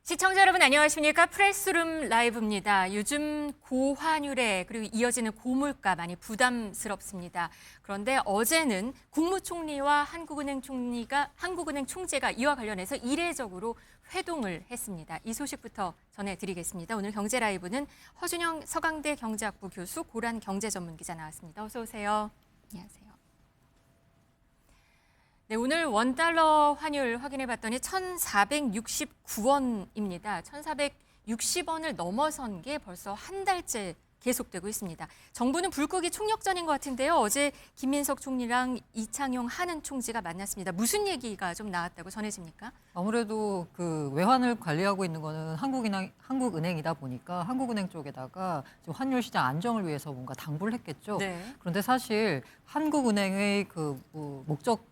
시청자 여러분 안녕하십니까? 프레스룸 라이브입니다. 요즘 고환율에 그리고 이어지는 고물가 많이 부담스럽습니다. 그런데 어제는 국무총리와 한국은행 총재가 이와 관련해서 이례적으로 회동을 했습니다. 이 소식부터 전해드리겠습니다. 오늘 경제라이브는 허준영 서강대 경제학부 교수, 고란 경제전문기자 나왔습니다. 어서 오세요. 안녕하세요. 네, 오늘 원달러 환율 확인해 봤더니 1,469원입니다. 1,460원을 넘어선 게 벌써 한 달째 계속되고 있습니다. 정부는 불고기 총력전인 것 같은데요. 어제 김민석 총리랑 이창용 한은 총재가 만났습니다. 무슨 얘기가 좀 나왔다고 전해집니까? 아무래도 그 외환을 관리하고 있는 거는 한국은행이다 보니까 한국은행 쪽에다가 지금 환율 시장 안정을 위해서 뭔가 당부를 했겠죠. 네. 그런데 사실 한국은행의 목적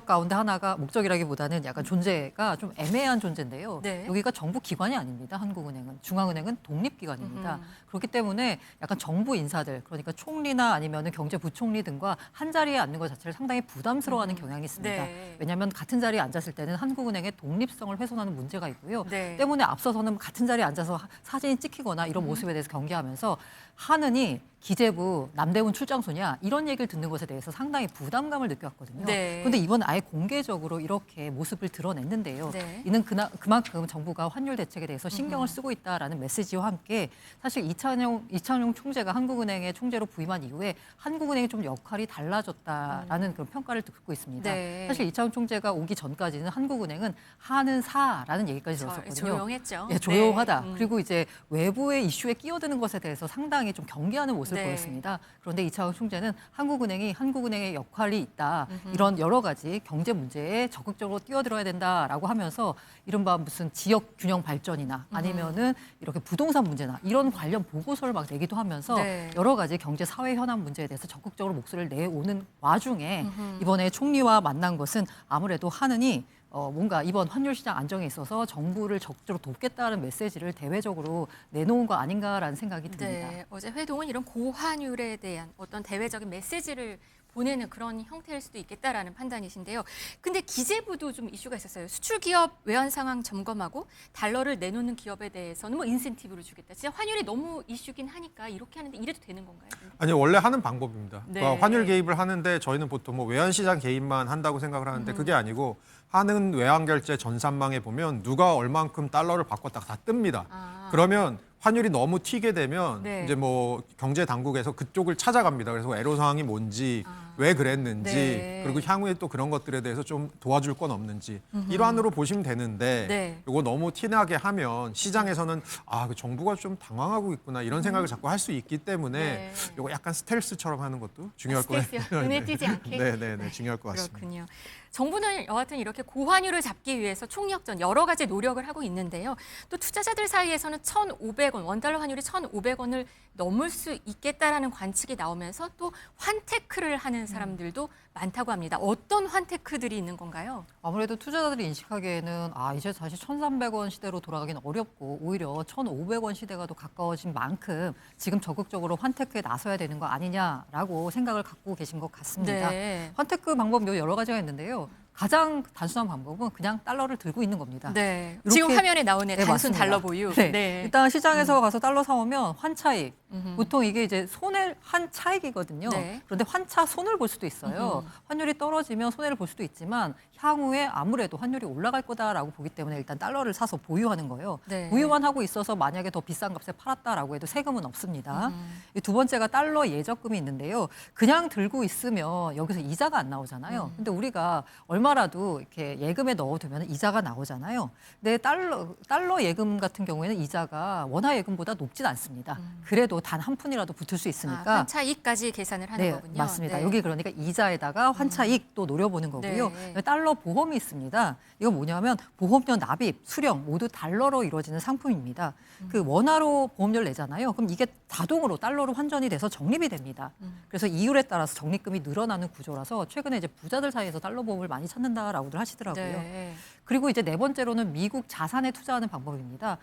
가운데 하나가 목적이라기보다는 약간 존재가 좀 애매한 존재인데요. 네. 여기가 정부 기관이 아닙니다. 한국은행은 중앙은행은 독립기관입니다. 그렇기 때문에 약간 정부 인사들 그러니까 총리나 아니면은 경제부총리 등과 한 자리에 앉는 것 자체를 상당히 부담스러워하는 경향이 있습니다. 네. 왜냐하면 같은 자리에 앉았을 때는 한국은행의 독립성을 훼손하는 문제가 있고요. 네. 때문에 앞서서는 같은 자리에 앉아서 사진이 찍히거나 이런 모습에 대해서 경계하면서 한은이 기재부 남대문 출장소냐 이런 얘기를 듣는 것에 대해서 상당히 부담감을 느꼈거든요. 네. 그런데 이번 아예 공개적으로 이렇게 모습을 드러냈는데요. 네. 이는 그만큼 정부가 환율 대책에 대해서 신경을 쓰고 있다라는 메시지와 함께 사실 이창용 총재가 한국은행의 총재로 부임한 이후에 한국은행의 좀 역할이 달라졌다라는 그런 평가를 듣고 있습니다. 네. 사실 이창용 총재가 오기 전까지는 한국은행은 한은사라는 얘기까지 들었었거든요. 조용했죠. 예, 조용하다. 네. 그리고 이제 외부의 이슈에 끼어드는 것에 대해서 상당히 좀 경계하는 모습을 네. 보였습니다. 그런데 이창용 총재는 한국은행의 역할이 있다. 이런 여러 가지 경제 문제에 적극적으로 뛰어들어야 된다라고 하면서 이른바 무슨 지역 균형 발전이나 아니면은 이렇게 부동산 문제나 이런 관련 보고서를 막 내기도 하면서 네. 여러 가지 경제 사회 현안 문제에 대해서 적극적으로 목소리를 내오는 와중에 이번에 총리와 만난 것은 아무래도 한은이 뭔가 이번 환율 시장 안정에 있어서 정부를 적극적으로 돕겠다는 메시지를 대외적으로 내놓은 거 아닌가라는 생각이 듭니다. 네, 어제 회동은 이런 고환율에 대한 어떤 대외적인 메시지를 보내는 그런 형태일 수도 있겠다라는 판단이신데요. 근데 기재부도 좀 이슈가 있었어요. 수출 기업 외환 상황 점검하고 달러를 내놓는 기업에 대해서는 뭐 인센티브를 주겠다. 진짜 환율이 너무 이슈긴 하니까 이렇게 하는데 이래도 되는 건가요? 아니 원래 하는 방법입니다. 네. 그러니까 환율 개입을 하는데 저희는 보통 뭐 외환시장 개입만 한다고 생각을 하는데 그게 아니고 하는 외환결제 전산망에 보면 누가 얼만큼 달러를 바꿨다 다 뜹니다. 그러면 환율이 너무 튀게 되면 네. 이제 뭐 경제 당국에서 그쪽을 찾아갑니다. 그래서 애로 사항이 뭔지 왜 그랬는지 네. 그리고 향후에 또 그런 것들에 대해서 좀 도와줄 건 없는지 일환으로 보시면 되는데 네. 이거 너무 티나게 하면 시장에서는 그 정부가 좀 당황하고 있구나 이런 생각을 자꾸 할 수 있기 때문에 네. 이거 약간 스텔스처럼 하는 것도 중요할 것 스텔스요? 같아요. 눈에 띄지 않게? 네네네 중요할 것 같습니다. 그렇군요. 정부는 여하튼 이렇게 고환율을 잡기 위해서 총력전 여러 가지 노력을 하고 있는데요. 또 투자자들 사이에서는 1,500원, 원달러 환율이 1,500원을 넘을 수 있겠다라는 관측이 나오면서 또 환테크를 하는 사람들도 많다고 합니다. 어떤 환테크들이 있는 건가요? 아무래도 투자자들이 인식하기에는 이제 다시 1,300원 시대로 돌아가기는 어렵고 오히려 1,500원 시대가 더 가까워진 만큼 지금 적극적으로 환테크에 나서야 되는 거 아니냐라고 생각을 갖고 계신 것 같습니다. 네. 환테크 방법 여러 가지가 있는데요. 가장 단순한 방법은 그냥 달러를 들고 있는 겁니다. 네. 이렇게- 지금 화면에 나오네. 네, 단순 맞습니다. 달러 보유. 네. 일단 시장에서 가서 달러 사오면 환차익. 보통 이게 이제 손해 환차익이거든요. 네. 그런데 환차 손을 볼 수도 있어요. 환율이 떨어지면 손해를 볼 수도 있지만 향후에 아무래도 환율이 올라갈 거다라고 보기 때문에 일단 달러를 사서 보유하는 거예요. 네. 보유만 하고 있어서 만약에 더 비싼 값에 팔았다라고 해도 세금은 없습니다. 이 두 번째가 달러 예적금이 있는데요. 그냥 들고 있으면 여기서 이자가 안 나오잖아요. 근데 우리가 얼마라도 이렇게 예금에 넣어두면 이자가 나오잖아요. 근데 달러 예금 같은 경우에는 이자가 원화 예금보다 높진 않습니다. 그래도 단 한 푼이라도 붙을 수 있으니까 환차익까지 계산을 하는 네, 거군요. 맞습니다. 네. 여기 그러니까 이자에다가 환차익도 노려보는 거고요. 네. 달러 보험이 있습니다. 이거 뭐냐면 보험료 납입, 수령 모두 달러로 이루어지는 상품입니다. 그 원화로 보험료를 내잖아요. 그럼 이게 자동으로 달러로 환전이 돼서 적립이 됩니다. 그래서 이율에 따라서 적립금이 늘어나는 구조라서 최근에 이제 부자들 사이에서 달러 보험을 많이 찾는다라고들 하시더라고요. 네. 그리고 이제 네 번째로는 미국 자산에 투자하는 방법입니다.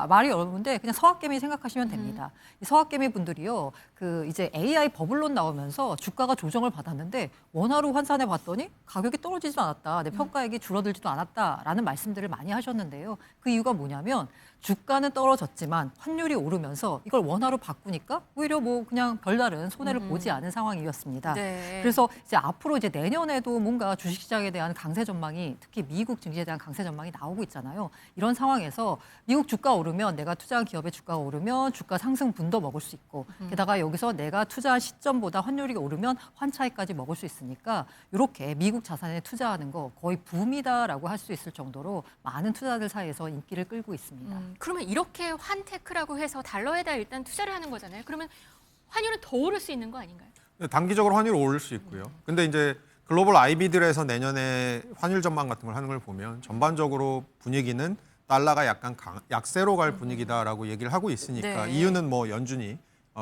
말이 어려운데 그냥 서학개미 생각하시면 됩니다. 이 서학개미 분들이요. 그 이제 AI 버블론 나오면서 주가가 조정을 받았는데 원화로 환산해 봤더니 가격이 떨어지지도 않았다. 내 평가액이 줄어들지도 않았다라는 말씀들을 많이 하셨는데요. 그 이유가 뭐냐면 주가는 떨어졌지만 환율이 오르면서 이걸 원화로 바꾸니까 오히려 뭐 그냥 별다른 손해를 보지 않은 상황이었습니다. 네. 그래서 이제 앞으로 이제 내년에도 뭔가 주식시장에 대한 강세 전망이 특히 미국 증시에 대한 강세 전망이 나오고 있잖아요. 이런 상황에서 미국 주가 오르면 내가 투자한 기업의 주가가 오르면 주가 상승분도 먹을 수 있고 게다가 여기서 내가 투자한 시점보다 환율이 오르면 환차익까지 먹을 수 있으니까 이렇게 미국 자산에 투자하는 거 거의 붐이다라고 할 수 있을 정도로 많은 투자자들 사이에서 인기를 끌고 있습니다. 그러면 이렇게 환테크라고 해서 달러에다 일단 투자를 하는 거잖아요. 그러면 환율은 더 오를 수 있는 거 아닌가요? 단기적으로 환율이 오를 수 있고요. 근데 이제 글로벌 IB들에서 내년에 환율 전망 같은 걸 하는 걸 보면 전반적으로 분위기는 달러가 약간 약세로 갈 분위기다라고 얘기를 하고 있으니까 네. 이유는 뭐 연준이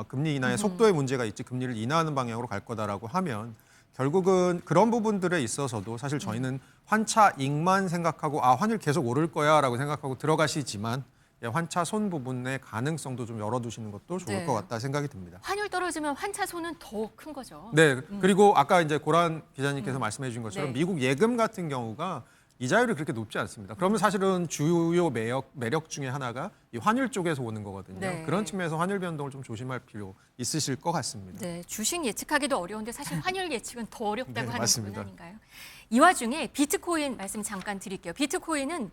금리 인하의 속도에 문제가 있지 금리를 인하하는 방향으로 갈 거다라고 하면 결국은 그런 부분들에 있어서도 사실 저희는 환차익만 생각하고 환율 계속 오를 거야라고 생각하고 들어가시지만 환차 손 부분의 가능성도 좀 열어두시는 것도 좋을 네. 것 같다 생각이 듭니다. 환율 떨어지면 환차손은 더 큰 거죠. 네, 그리고 아까 이제 고란 기자님께서 말씀해 주신 것처럼 네. 미국 예금 같은 경우가 이자율이 그렇게 높지 않습니다. 그러면 사실은 주요 매력 중에 하나가 이 환율 쪽에서 오는 거거든요. 네. 그런 측면에서 환율 변동을 좀 조심할 필요 있으실 것 같습니다. 네, 주식 예측하기도 어려운데 사실 환율 예측은 더 어렵다고 네, 하는 맞습니다. 부분 아닌가요? 이 와중에 비트코인 말씀 잠깐 드릴게요. 비트코인은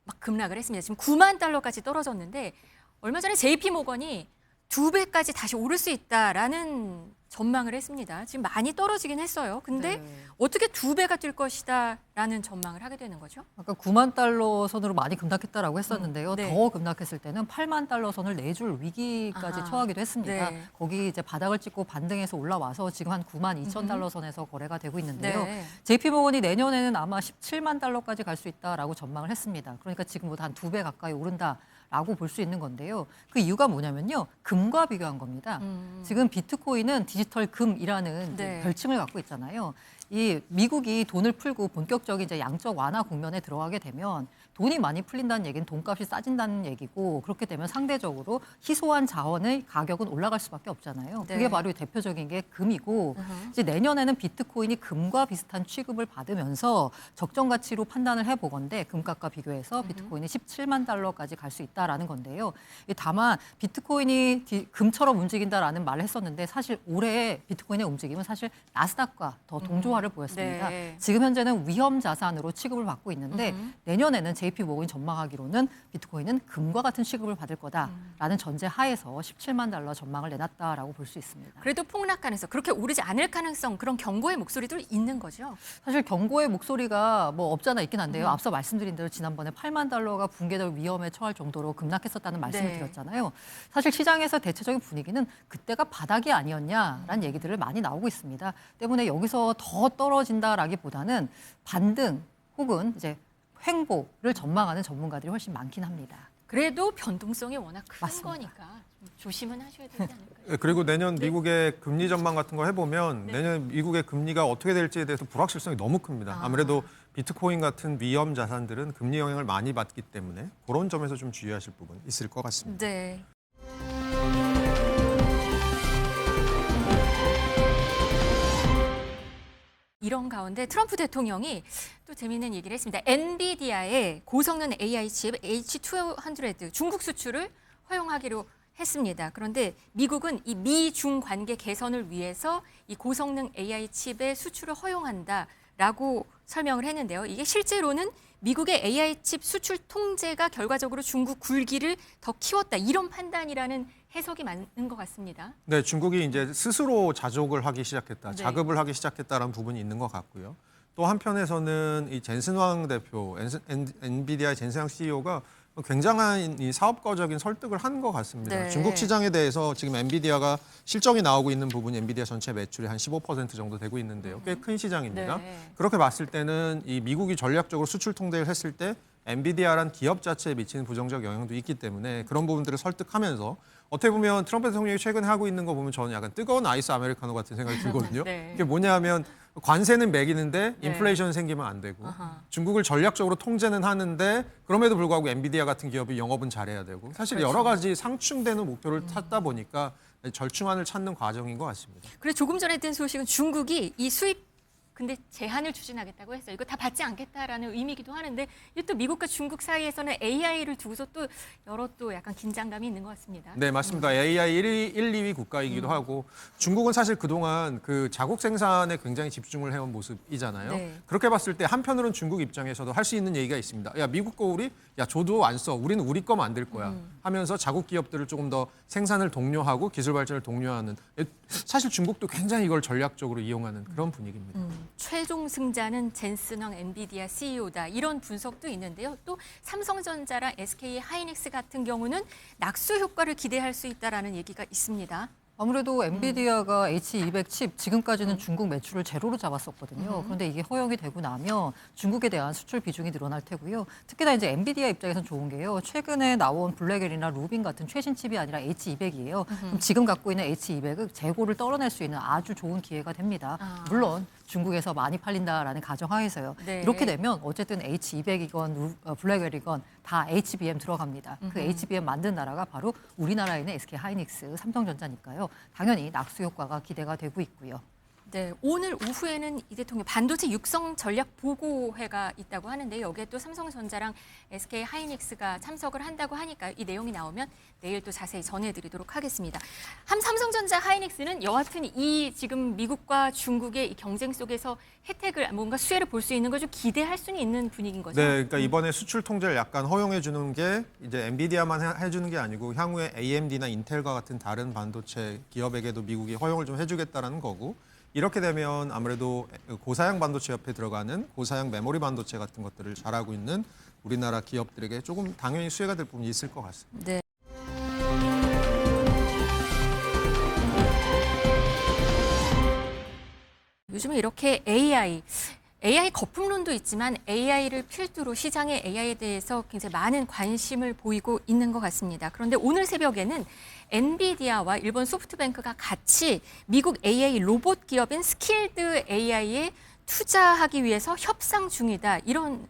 막 급락을 했습니다. 지금 9만 달러까지 떨어졌는데 얼마 전에 JP 모건이 2배까지 다시 오를 수 있다라는 전망을 했습니다. 지금 많이 떨어지긴 했어요. 근데 네. 어떻게 2배가 뛸 것이다라는 전망을 하게 되는 거죠? 아까 9만 달러 선으로 많이 급락했다라고 했었는데요. 네. 더 급락했을 때는 8만 달러 선을 내줄 위기까지 아하. 처하기도 했습니다. 네. 거기 이제 바닥을 찍고 반등해서 올라와서 지금 한 9만 2천 달러 선에서 거래가 되고 있는데요. 네. JP모건이 내년에는 아마 17만 달러까지 갈 수 있다라고 전망을 했습니다. 그러니까 지금보다 한 2배 가까이 오른다라고 볼 수 있는 건데요. 그 이유가 뭐냐면요. 금과 비교한 겁니다. 지금 비트코인은 디지털 금이라는 네. 별칭을 갖고 있잖아요. 이 미국이 돈을 풀고 본격적인 이제 양적 완화 국면에 들어가게 되면 돈이 많이 풀린다는 얘기는 돈값이 싸진다는 얘기고 그렇게 되면 상대적으로 희소한 자원의 가격은 올라갈 수밖에 없잖아요. 네. 그게 바로 대표적인 게 금이고 이제 내년에는 비트코인이 금과 비슷한 취급을 받으면서 적정 가치로 판단을 해보건데 금값과 비교해서 비트코인이 17만 달러까지 갈 수 있다라는 건데요. 다만 비트코인이 금처럼 움직인다라는 말을 했었는데 사실 올해 비트코인의 움직임은 사실 나스닥과 더 동조화를 보였습니다. 네. 지금 현재는 위험 자산으로 취급을 받고 있는데 내년에는 JP모건이 전망하기로는 비트코인은 금과 같은 취급을 받을 거다라는 전제 하에서 17만 달러 전망을 내놨다라고 볼 수 있습니다. 그래도 폭락가능성, 그렇게 오르지 않을 가능성, 그런 경고의 목소리도 있는 거죠? 사실 경고의 목소리가 뭐 없잖아 있긴 한데요. 앞서 말씀드린 대로 지난번에 8만 달러가 붕괴될 위험에 처할 정도로 급락했었다는 말씀을 네. 드렸잖아요. 사실 시장에서 대체적인 분위기는 그때가 바닥이 아니었냐라는 얘기들을 많이 나오고 있습니다. 때문에 여기서 더 떨어진다라기보다는 반등 혹은 이제 횡보를 전망하는 전문가들이 훨씬 많긴 합니다. 그래도 변동성이 워낙 큰 맞습니다. 거니까 좀 조심은 하셔야 되지 않을까요? 그리고 내년 미국의 금리 전망 같은 거 해보면 네. 내년 미국의 금리가 어떻게 될지에 대해서 불확실성이 너무 큽니다. 아무래도 비트코인 같은 위험 자산들은 금리 영향을 많이 받기 때문에 그런 점에서 좀 주의하실 부분 있을 것 같습니다. 네. 이런 가운데 트럼프 대통령이 또 재미있는 얘기를 했습니다. 엔비디아의 고성능 AI 칩 H200 중국 수출을 허용하기로 했습니다. 그런데 미국은 이 미중 관계 개선을 위해서 이 고성능 AI 칩의 수출을 허용한다라고 설명을 했는데요. 이게 실제로는 미국의 AI 칩 수출 통제가 결과적으로 중국 굴기를 더 키웠다. 이런 판단이라는 해석이 맞는 것 같습니다. 네, 중국이 이제 스스로 자족을 하기 시작했다, 네. 자급을 하기 시작했다라는 부분이 있는 것 같고요. 또 한편에서는 이 젠슨왕 대표, 엔비디아의 젠슨왕 CEO가 굉장한 이 사업가적인 설득을 한 것 같습니다. 네. 중국 시장에 대해서 지금 엔비디아가 실적이 나오고 있는 부분이 엔비디아 전체 매출의 한 15% 정도 되고 있는데요. 꽤 큰 시장입니다. 네. 그렇게 봤을 때는 이 미국이 전략적으로 수출 통제를 했을 때 엔비디아란 기업 자체에 미치는 부정적 영향도 있기 때문에 그런 부분들을 설득하면서 어떻게 보면 트럼프 대통령이 최근에 하고 있는 거 보면 저는 약간 뜨거운 아이스 아메리카노 같은 생각이 들거든요. 네. 이게 뭐냐면 관세는 매기는데 네. 인플레이션 생기면 안 되고 아하. 중국을 전략적으로 통제는 하는데 그럼에도 불구하고 엔비디아 같은 기업이 영업은 잘해야 되고 사실 그렇죠. 여러 가지 상충되는 목표를 찾다 보니까 절충안을 찾는 과정인 것 같습니다. 그리고 조금 전에 뜬 소식은 중국이 이 수입 근데 제한을 추진하겠다고 했어요. 이거 다 받지 않겠다라는 의미이기도 하는데 이게 또 미국과 중국 사이에서는 AI를 두고서 또 여러 또 약간 긴장감이 있는 것 같습니다. 네, 맞습니다. AI 1위, 2위 국가이기도 하고 중국은 사실 그동안 그 자국 생산에 굉장히 집중을 해온 모습이잖아요. 네. 그렇게 봤을 때 한편으로는 중국 입장에서도 할 수 있는 얘기가 있습니다. 야, 미국 거 우리 야, 줘도 안 써. 우리는 우리 거 만들 거야. 하면서 자국 기업들을 조금 더 생산을 독려하고 기술 발전을 독려하는 사실 중국도 굉장히 이걸 전략적으로 이용하는 그런 분위기입니다. 최종 승자는 젠슨왕 엔비디아 CEO다 이런 분석도 있는데요. 또 삼성전자랑 SK 하이닉스 같은 경우는 낙수 효과를 기대할 수 있다라는 얘기가 있습니다. 아무래도 엔비디아가 H200 칩 지금까지는 중국 매출을 제로로 잡았었거든요. 그런데 이게 허용이 되고 나면 중국에 대한 수출 비중이 늘어날 테고요. 특히나 이제 엔비디아 입장에서는 좋은 게요. 최근에 나온 블랙엘이나 루빈 같은 최신 칩이 아니라 H200이에요. 그럼 지금 갖고 있는 H200을 재고를 떨어낼 수 있는 아주 좋은 기회가 됩니다. 물론 중국에서 많이 팔린다라는 가정하에서요. 네. 이렇게 되면 어쨌든 H200이건 블랙웰이건 다 HBM 들어갑니다. 그 HBM 만든 나라가 바로 우리나라에 있는 SK 하이닉스, 삼성전자니까요. 당연히 낙수 효과가 기대가 되고 있고요. 네, 오늘 오후에는 이 대통령 반도체 육성 전략 보고회가 있다고 하는데 여기에 또 삼성전자랑 SK 하이닉스가 참석을 한다고 하니까 이 내용이 나오면 내일 또 자세히 전해드리도록 하겠습니다. 삼성전자 하이닉스는 여하튼 이 지금 미국과 중국의 이 경쟁 속에서 혜택을 뭔가 수혜를 볼 수 있는 걸 좀 기대할 수는 있는 분위기인 거죠. 네, 그러니까 이번에 수출 통제를 약간 허용해 주는 게 이제 엔비디아만 해주는 게 아니고 향후에 AMD나 인텔과 같은 다른 반도체 기업에게도 미국이 허용을 좀 해주겠다라는 거고 이렇게 되면 아무래도 고사양 반도체 옆에 들어가는 고사양 메모리 반도체 같은 것들을 잘하고 있는 우리나라 기업들에게 조금 당연히 수혜가 될 부분이 있을 것 같습니다. 네. 요즘에 이렇게 AI 거품론도 있지만 AI를 필두로 시장의 AI에 대해서 굉장히 많은 관심을 보이고 있는 것 같습니다. 그런데 오늘 새벽에는 엔비디아와 일본 소프트뱅크가 같이 미국 AI 로봇 기업인 스킬드 AI에 투자하기 위해서 협상 중이다. 이런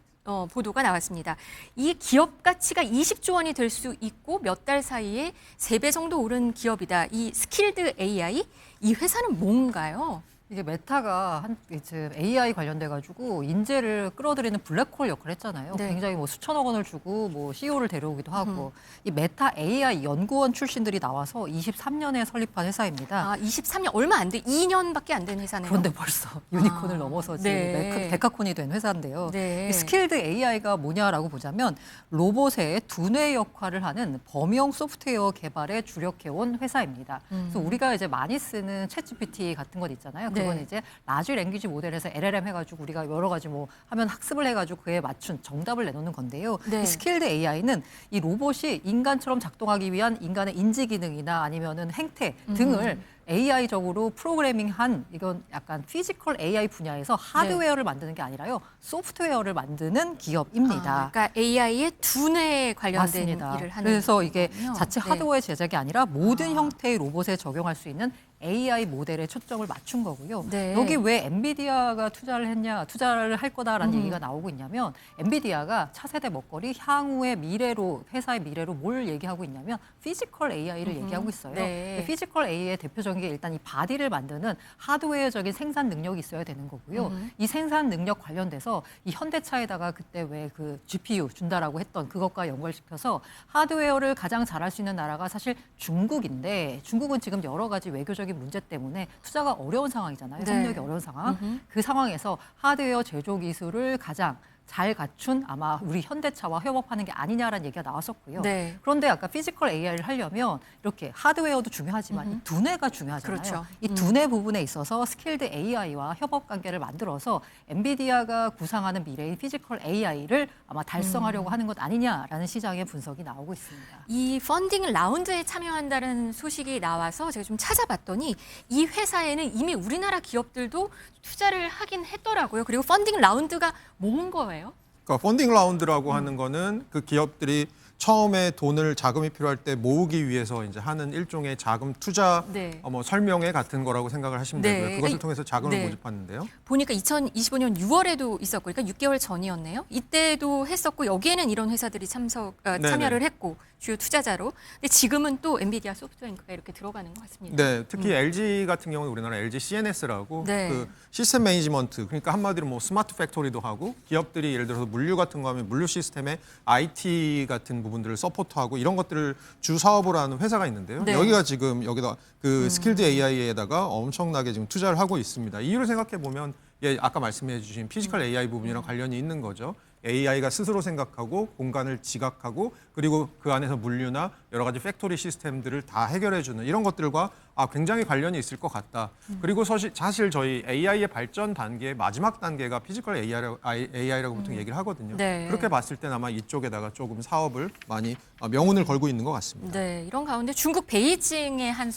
보도가 나왔습니다. 이 기업 가치가 20조 원이 될 수 있고 몇 달 사이에 3배 정도 오른 기업이다. 이 스킬드 AI, 이 회사는 뭔가요? 이게 메타가 지금 AI 관련돼 가지고 인재를 끌어들이는 블랙홀 역할을 했잖아요. 네. 굉장히 뭐 수천억 원을 주고 뭐 CEO를 데려오기도 하고 이 메타 AI 연구원 출신들이 나와서 23년에 설립한 회사입니다. 아, 23년 얼마 안 돼. 2년밖에 안 된 회사네요. 그런데 벌써 유니콘을 넘어서 지금 네. 데카콘이 된 회사인데요. 네. 이 스킬드 AI가 뭐냐라고 보자면 로봇의 두뇌 역할을 하는 범용 소프트웨어 개발에 주력해온 회사입니다. 그래서 우리가 이제 많이 쓰는 챗GPT 같은 것 있잖아요. 그건 네. 이제 라지 랭귀지 모델에서 LLM 해가지고 우리가 여러 가지 뭐 하면 학습을 해가지고 그에 맞춘 정답을 내놓는 건데요. 네. 이 스킬드 AI는 이 로봇이 인간처럼 작동하기 위한 인간의 인지 기능이나 아니면은 행태 등을 AI적으로 프로그래밍한 이건 약간 피지컬 AI 분야에서 하드웨어를 만드는 게 아니라요. 소프트웨어를 만드는 기업입니다. 그러니까 AI의 두뇌에 관련된 맞습니다. 일을 하는 그래서 이게 거군요. 자체 네. 하드웨어 제작이 아니라 모든 형태의 로봇에 적용할 수 있는 AI 모델에 초점을 맞춘 거고요. 네. 여기 왜 엔비디아가 투자를 할 거다라는 얘기가 나오고 있냐면 엔비디아가 차세대 먹거리 향후의 미래로 회사의 미래로 뭘 얘기하고 있냐면 피지컬 AI를 얘기하고 있어요. 네. 피지컬 AI의 대표적인 게 일단 이 바디를 만드는 하드웨어적인 생산 능력이 있어야 되는 거고요. 이 생산 능력 관련돼서 이 현대차에다가 그때 왜 그 GPU 준다라고 했던 그것과 연결시켜서 하드웨어를 가장 잘할 수 있는 나라가 사실 중국인데 중국은 지금 여러 가지 외교적인 문제 때문에 투자가 어려운 상황이잖아요. 네. 협력이 어려운 상황. 그 상황에서 하드웨어 제조 기술을 가장 잘 갖춘 아마 우리 현대차와 협업하는 게 아니냐라는 얘기가 나왔었고요. 네. 그런데 아까 피지컬 AI를 하려면 이렇게 하드웨어도 중요하지만 이 두뇌가 중요하잖아요. 그렇죠. 이 두뇌 부분에 있어서 스킬드 AI와 협업 관계를 만들어서 엔비디아가 구상하는 미래의 피지컬 AI를 아마 달성하려고 하는 것 아니냐라는 시장의 분석이 나오고 있습니다. 이 펀딩 라운드에 참여한다는 소식이 나와서 제가 좀 찾아봤더니 이 회사에는 이미 우리나라 기업들도 투자를 하긴 했더라고요. 그리고 펀딩 라운드가 뭔 거예요? 그러니까 펀딩 라운드라고 하는 거는 그 기업들이 처음에 자금이 필요할 때 모으기 위해서 이제 하는 일종의 자금 투자 네. 뭐 설명회 같은 거라고 생각을 하시면 네. 되고요. 그것을 통해서 자금을 네. 모집하는데요. 보니까 2025년 6월에도 있었고, 그러니까 6개월 전이었네요. 이때도 했었고 여기에는 이런 회사들이 참여를 했고 주요 투자자로. 근데 지금은 또 엔비디아, 소프트뱅크가 이렇게 들어가는 것 같습니다. 네, 특히 LG 같은 경우는 우리나라 LG CNS라고 네. 그 시스템 매니지먼트, 그러니까 한마디로 뭐 스마트 팩토리도 하고 기업들이 예를 들어서 물류 같은 거 하면 물류 시스템에 IT 같은 부분들을 서포트하고 이런 것들을 주 사업으로 하는 회사가 있는데요. 네. 여기가 지금 여기다 그 스킬드 AI에다가 엄청나게 지금 투자를 하고 있습니다. 이유를 생각해 보면 아까 말씀해 주신 피지컬 AI 부분이랑 관련이 있는 거죠. AI가 스스로 생각하고 공간을 지각하고 그리고 그 안에서 물류나 여러 가지 팩토리 시스템들을 다 해결해주는 이런 것들과 굉장히 관련이 있을 것 같다. 그리고 사실 저희 AI의 발전 단계의 마지막 단계가 피지컬 AI라고 보통 얘기를 하거든요. 네. 그렇게 봤을 때는 아마 이쪽에다가 조금 사업을 많이 명운을 걸고 있는 것 같습니다. 네, 이런 가운데 중국 베이징의 한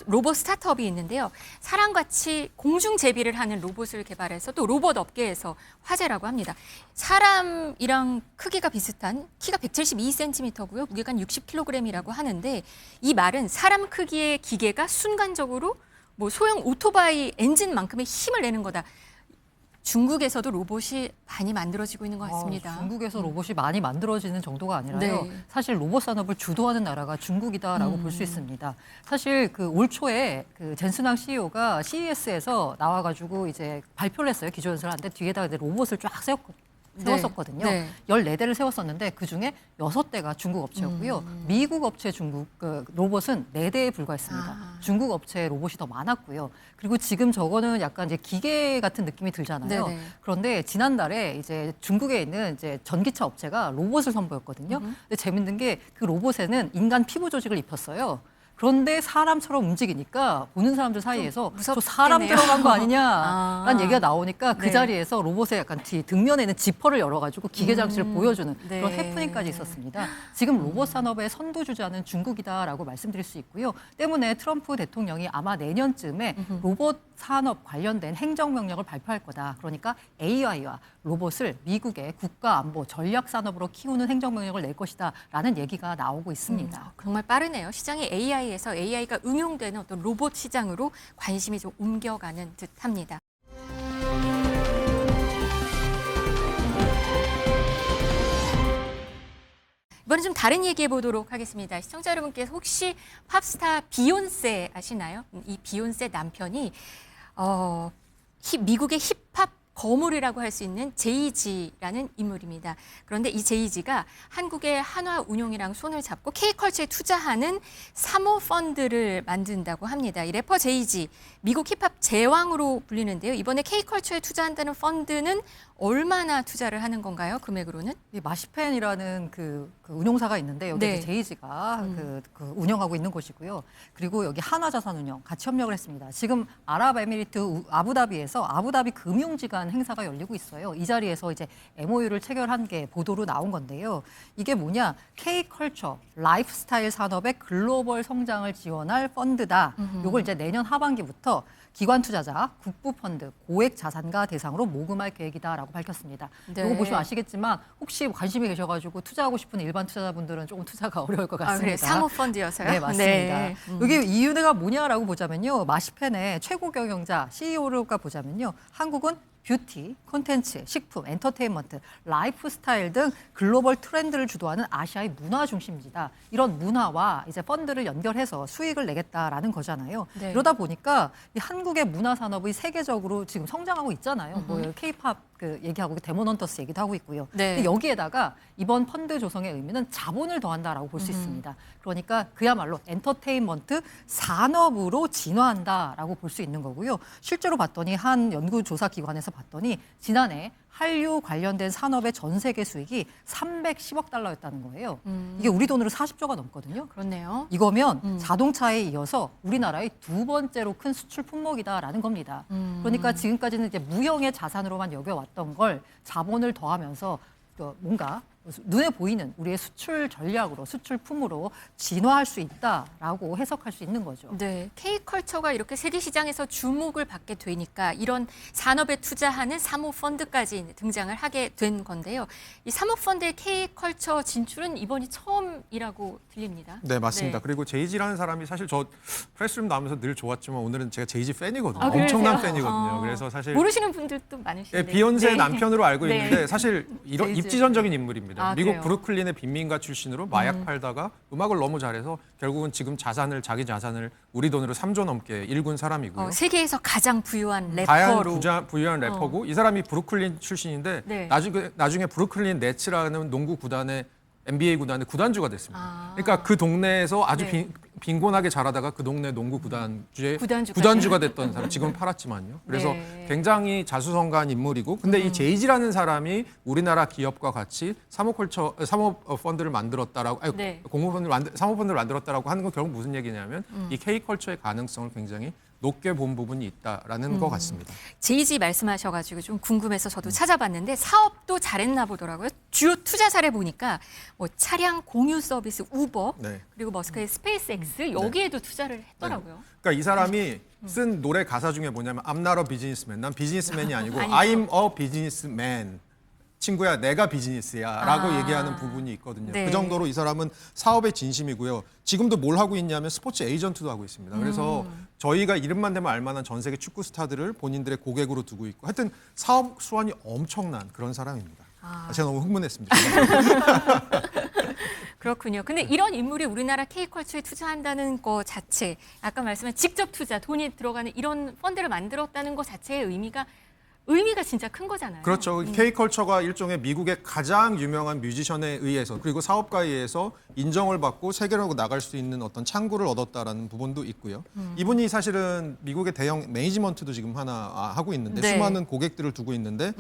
로봇 스타트업이 있는데요. 사람같이 공중 제비를 하는 로봇을 개발해서 또 로봇 업계에서 화제라고 합니다. 사람이랑 크기가 비슷한 키가 172cm고요. 무게가 60kg이라고 하는데 이 말은 사람 크기의 기계가 순간적으로 뭐 소형 오토바이 엔진만큼의 힘을 내는 거다. 중국에서도 로봇이 많이 만들어지고 있는 것 같습니다. 중국에서 로봇이 많이 만들어지는 정도가 아니라요. 네. 사실 로봇 산업을 주도하는 나라가 중국이다라고 볼 수 있습니다. 사실 그 올 초에 그 젠스낭 CEO가 CES에서 나와가지고 이제 발표를 했어요. 기조연설을 하는데 뒤에다가 이제 로봇을 쫙 세웠었거든요. 네. 14대를 세웠었는데 그중에 6대가 중국 업체였고요. 미국 업체 로봇은 4대에 불과했습니다. 중국 업체 로봇이 더 많았고요. 그리고 지금 저거는 약간 이제 기계 같은 느낌이 들잖아요. 네네. 그런데 지난달에 이제 중국에 있는 이제 전기차 업체가 로봇을 선보였거든요. 근데 재밌는 게 그 로봇에는 인간 피부 조직을 입혔어요. 그런데 사람처럼 움직이니까 보는 사람들 사이에서 저 사람 무섭겠네요. 들어간 거 아니냐라는 얘기가 나오니까 그 네. 자리에서 로봇의 약간 등면에는 지퍼를 열어가지고 기계 장치를 보여주는 네. 그런 해프닝까지 있었습니다. 지금 로봇 산업의 선두주자는 중국이다라고 말씀드릴 수 있고요. 때문에 트럼프 대통령이 아마 내년쯤에 로봇 산업 관련된 행정명령을 발표할 거다. 그러니까 AI와 로봇을 미국의 국가안보 전략 산업으로 키우는 행정명령을 낼 것이다라는 얘기가 나오고 있습니다. 정말 빠르네요. 시장이 AI에서 AI가 응용되는 어떤 로봇 시장으로 관심이 좀 옮겨가는 듯합니다. 이번엔 좀 다른 얘기해 보도록 하겠습니다. 시청자 여러분께서 혹시 팝스타 비욘세 아시나요? 이 비욘세 남편이 미국의 힙합 거물이라고 할 수 있는 제이지라는 인물입니다. 그런데 이 제이지가 한국의 한화운용이랑 손을 잡고 K컬처에 투자하는 사모펀드를 만든다고 합니다. 이 래퍼 제이지, 미국 힙합 제왕으로 불리는데요. 이번에 K컬처에 투자한다는 펀드는 얼마나 투자를 하는 건가요? 금액으로는? 이 마시펜이라는 그 운용사가 있는데 여기 네. 제이지가 그 운영하고 있는 곳이고요. 그리고 여기 한화자산운용 같이 협력을 했습니다. 지금 아랍에미리트 아부다비에서 아부다비 금융지간 행사가 열리고 있어요. 이 자리에서 이제 MOU를 체결한 게 보도로 나온 건데요. 이게 뭐냐? K컬처 라이프스타일 산업의 글로벌 성장을 지원할 펀드다. 요걸 이제 내년 하반기부터 기관 투자자, 국부펀드, 고액 자산가 대상으로 모금할 계획이다라고 밝혔습니다. 네. 이거 보시면 아시겠지만 혹시 관심이 계셔가지고 투자하고 싶은 일반 투자자분들은 조금 투자가 어려울 것 같습니다. 그래, 사모펀드여서요? 네, 맞습니다. 네. 여기 이유가 뭐냐라고 보자면요. 마시펜의 최고 경영자 CEO가 보자면요. 한국은 뷰티, 콘텐츠, 식품, 엔터테인먼트, 라이프스타일 등 글로벌 트렌드를 주도하는 아시아의 문화 중심지다. 이런 문화와 이제 펀드를 연결해서 수익을 내겠다라는 거잖아요. 네. 이러다 보니까 이 한국의 문화 산업이 세계적으로 지금 성장하고 있잖아요. 뭐 K-팝 얘기하고 데모넌터스 얘기도 하고 있고요. 네. 근데 여기에다가 이번 펀드 조성의 의미는 자본을 더한다라고 볼 수 있습니다. 그러니까 그야말로 엔터테인먼트 산업으로 진화한다라고 볼 수 있는 거고요. 실제로 봤더니 한 연구조사 기관에서 봤더니 지난해 한류 관련된 산업의 전 세계 수익이 310억 달러였다는 거예요. 이게 우리 돈으로 40조가 넘거든요. 그렇네요. 이거면 자동차에 이어서 우리나라의 2번째로 큰 수출 품목이다라는 겁니다. 그러니까 지금까지는 이제 무형의 자산으로만 여겨왔던 걸 자본을 더하면서 뭔가 눈에 보이는 우리의 수출 전략으로 수출품으로 진화할 수 있다라고 해석할 수 있는 거죠. 네, K컬처가 이렇게 세계 시장에서 주목을 받게 되니까 이런 산업에 투자하는 사모펀드까지 등장을 하게 된 건데요. 이 사모펀드의 K컬처 진출은 이번이 처음이라고 들립니다. 네, 맞습니다. 네. 그리고 제이지라는 사람이 사실 저 프레스룸 나오면서 늘 좋았지만 오늘은 제가 제이지 팬이거든요. 아, 그러세요? 엄청난 팬이거든요. 그래서 사실 모르시는 분들도 많으신데. 예, 비욘세 네. 남편으로 알고 네. 있는데 사실 이런 제이지. 입지전적인 인물입니다. 아, 미국 그래요? 브루클린의 빈민가 출신으로 마약 팔다가 음악을 너무 잘해서 결국은 지금 자기 자산을 우리 돈으로 3조 넘게 일군 사람이고요. 세계에서 가장 부유한 다양한 래퍼로. 부유한 래퍼고 이 사람이 브루클린 출신인데 네. 나중에 브루클린 네츠라는 농구 구단의 NBA 구단의 구단주가 됐습니다. 아. 그러니까 그 동네에서 아주 네. 빈곤하게 자라다가 그 동네 농구 구단주의 구단주까지. 구단주가 됐던 사람. 지금은 팔았지만요. 그래서 네. 굉장히 자수성가한 인물이고, 근데 이 제이지라는 사람이 우리나라 기업과 같이 사모펀드를 만들었다라고, 아니, 네. 사모펀드를 만들었다라고 하는 건 결국 무슨 얘기냐면 이 K컬처의 가능성을 굉장히 높게 본 부분이 있다라는 것 같습니다. 제이지 말씀하셔가지고 좀 궁금해서 저도 찾아봤는데 사업도 잘했나 보더라고요. 주요 투자 사례 보니까 뭐 차량 공유 서비스 우버 네. 그리고 머스크의 스페이스X 여기에도 투자를 했더라고요. 그러니까 이 사람이 쓴 노래 가사 중에 뭐냐면 I'm not a businessman. 난 비즈니스맨이 아니고 아니죠. I'm a businessman. 친구야, 내가 비즈니스야라고 아. 얘기하는 부분이 있거든요. 네. 그 정도로 이 사람은 사업에 진심이고요. 지금도 뭘 하고 있냐면 스포츠 에이전트도 하고 있습니다. 그래서 저희가 이름만 대면 알만한 전 세계 축구 스타들을 본인들의 고객으로 두고 있고, 하여튼 사업 수완이 엄청난 그런 사람입니다. 제가 너무 흥분했습니다. 그렇군요. 근데 이런 인물이 우리나라 K컬처에 투자한다는 거 자체, 아까 말씀한 직접 투자, 돈이 들어가는 이런 펀드를 만들었다는 거 자체의 의미가 진짜 큰 거잖아요. 그렇죠. K컬처가 일종의 미국의 가장 유명한 뮤지션에 의해서 그리고 사업가에 의해서 인정을 받고 세계로 나갈 수 있는 어떤 창구를 얻었다라는 부분도 있고요. 이분이 사실은 미국의 대형 매니지먼트도 지금 하나 하고 있는데 네. 수많은 고객들을 두고 있는데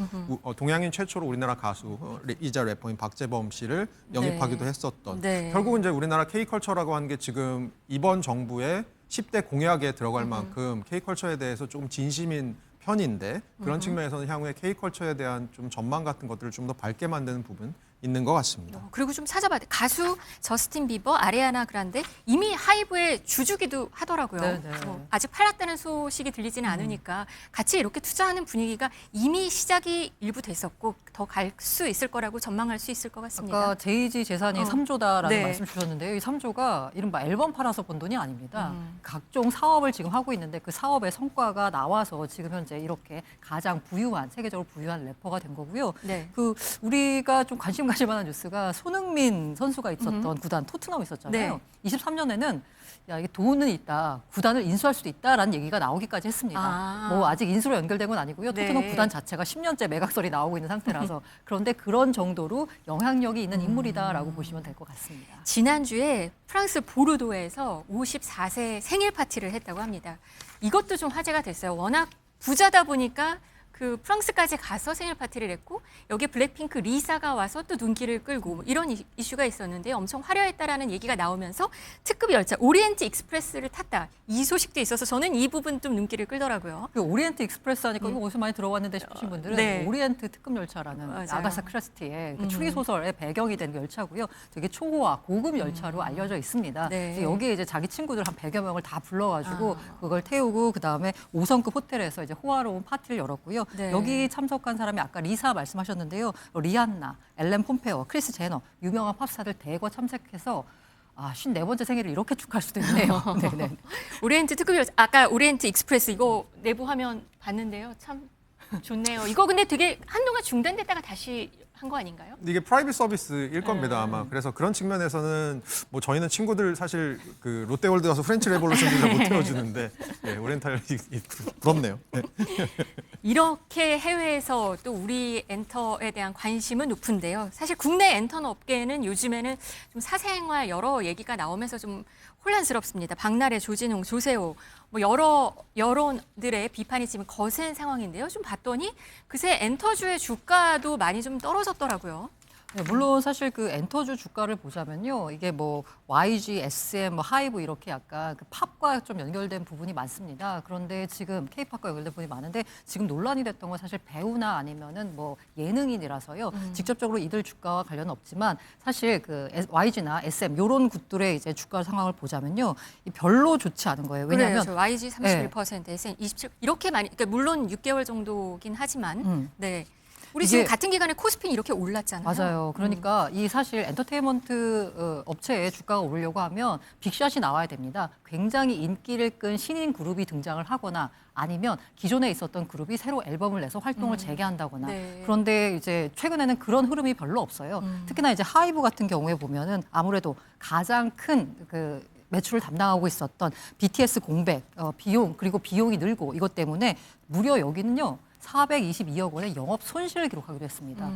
동양인 최초로 우리나라 가수 이자 래퍼인 박재범 씨를 영입하기도 네. 했었던. 네. 결국은 이제 우리나라 K컬처라고 하는 게 지금 이번 정부의 10대 공약에 들어갈 만큼 K컬처에 대해서 조금 진심인 편인데 그런 측면에서는 향후에 K컬처에 대한 좀 전망 같은 것들을 좀 더 밝게 만드는 부분 있는 것 같습니다. 그리고 좀 찾아봐야 돼. 가수 저스틴 비버, 아리아나 그란데 이미 하이브의 주주기도 하더라고요. 네, 네. 아직 팔았다는 소식이 들리지는 않으니까 같이 이렇게 투자하는 분위기가 이미 시작이 일부 됐었고 더 갈 수 있을 거라고 전망할 수 있을 것 같습니다. 아까 제이지 재산이 어. 3조다라는 네. 말씀 주셨는데요. 이 3조가 이른바 앨범 팔아서 번 돈이 아닙니다. 각종 사업을 지금 하고 있는데 그 사업의 성과가 나와서 지금 현재 이렇게 가장 부유한, 세계적으로 부유한 래퍼가 된 거고요. 네. 그 우리가 좀 관심 가질 만한 뉴스가 손흥민 선수가 있었던 구단 토트넘 있었잖아요. 네. 23년에는 야, 이게 돈은 있다. 구단을 인수할 수도 있다라는 얘기가 나오기까지 했습니다. 아. 뭐 아직 인수로 연결된 건 아니고요. 네. 토트넘 구단 자체가 10년째 매각설이 나오고 있는 상태라서 그런데 그런 정도로 영향력이 있는 인물이다라고 보시면 될 것 같습니다. 지난주에 프랑스 보르도에서 54세 생일 파티를 했다고 합니다. 이것도 좀 화제가 됐어요. 워낙 부자다 보니까 그 프랑스까지 가서 생일 파티를 했고 여기에 블랙핑크 리사가 와서 또 눈길을 끌고 뭐 이런 이슈가 있었는데 엄청 화려했다라는 얘기가 나오면서 특급 열차 오리엔트 익스프레스를 탔다. 이 소식도 있어서 저는 이 부분 좀 눈길을 끌더라고요. 그 오리엔트 익스프레스 하니까 이거 어디서 많이 들어봤는데 싶으신 분들은 네. 오리엔트 특급 열차라는 맞아요. 아가사 크리스티의 그 추리 소설의 배경이 된 열차고요. 되게 초고화 고급 열차로 알려져 있습니다. 네. 그래서 여기에 이제 자기 친구들 한 100여 명을 다 불러가지고 그걸 태우고 그 다음에 5성급 호텔에서 이제 호화로운 파티를 열었고요. 네. 여기 참석한 사람이 아까 리사 말씀하셨는데요. 리안나, 엘렌 폼페오, 크리스 제너 유명한 팝스타들 대거 참석해서 54번째 생일을 이렇게 축하할 수도 있네요. 네네. 오리엔트 특급 열차 아까 오리엔트 익스프레스 이거 내부 화면 봤는데요. 참 좋네요. 이거 근데 되게 한동안 중단됐다가 다시 한 거 아닌가요? 이게 프라이빗 서비스일 겁니다 아마. 그래서 그런 측면에서는 뭐 저희는 친구들 사실 그 롯데월드 가서 프렌치 레볼루션도 잘 못 태워주는데 오리엔탈이 부럽네요. 네. 이렇게 해외에서 또 우리 엔터에 대한 관심은 높은데요. 사실 국내 엔터 업계에는 요즘에는 좀 사생활 여러 얘기가 나오면서 좀 혼란스럽습니다. 박나래, 조진웅, 조세호 뭐 여러 여론들의 비판이 지금 거센 상황인데요. 좀 봤더니 그새 엔터주의 주가도 많이 좀 떨어졌더라고요. 네, 물론 사실 그 엔터주 주가를 보자면요. 이게 뭐 YG, SM, 뭐 하이브 이렇게 약간 그 팝과 좀 연결된 부분이 많습니다. 그런데 지금 K-팝과 연결된 부분이 많은데 지금 논란이 됐던 건 사실 배우나 아니면은 뭐 예능인이라서요. 직접적으로 이들 주가와 관련은 없지만 사실 그 YG나 SM 요런 곳들의 이제 주가 상황을 보자면요. 이 별로 좋지 않은 거예요. 왜냐하면 그래요. YG 31%, SM 27% 이렇게 많이 그러니까 물론 6개월 정도긴 하지만 네. 우리 지금 이게- 같은 기간에 코스피는 이렇게 올랐잖아요. 맞아요. 그러니까 이 사실 엔터테인먼트 업체의 주가가 오르려고 하면 빅샷이 나와야 됩니다. 굉장히 인기를 끈 신인 그룹이 등장을 하거나 아니면 기존에 있었던 그룹이 새로 앨범을 내서 활동을 재개한다거나 네. 그런데 이제 최근에는 그런 흐름이 별로 없어요. 특히나 이제 하이브 같은 경우에 보면은 아무래도 가장 큰 그 매출을 담당하고 있었던 BTS 공백, 비용 그리고 비용이 늘고 이것 때문에 무려 여기는요. 422억 원의 영업 손실을 기록하기도 했습니다.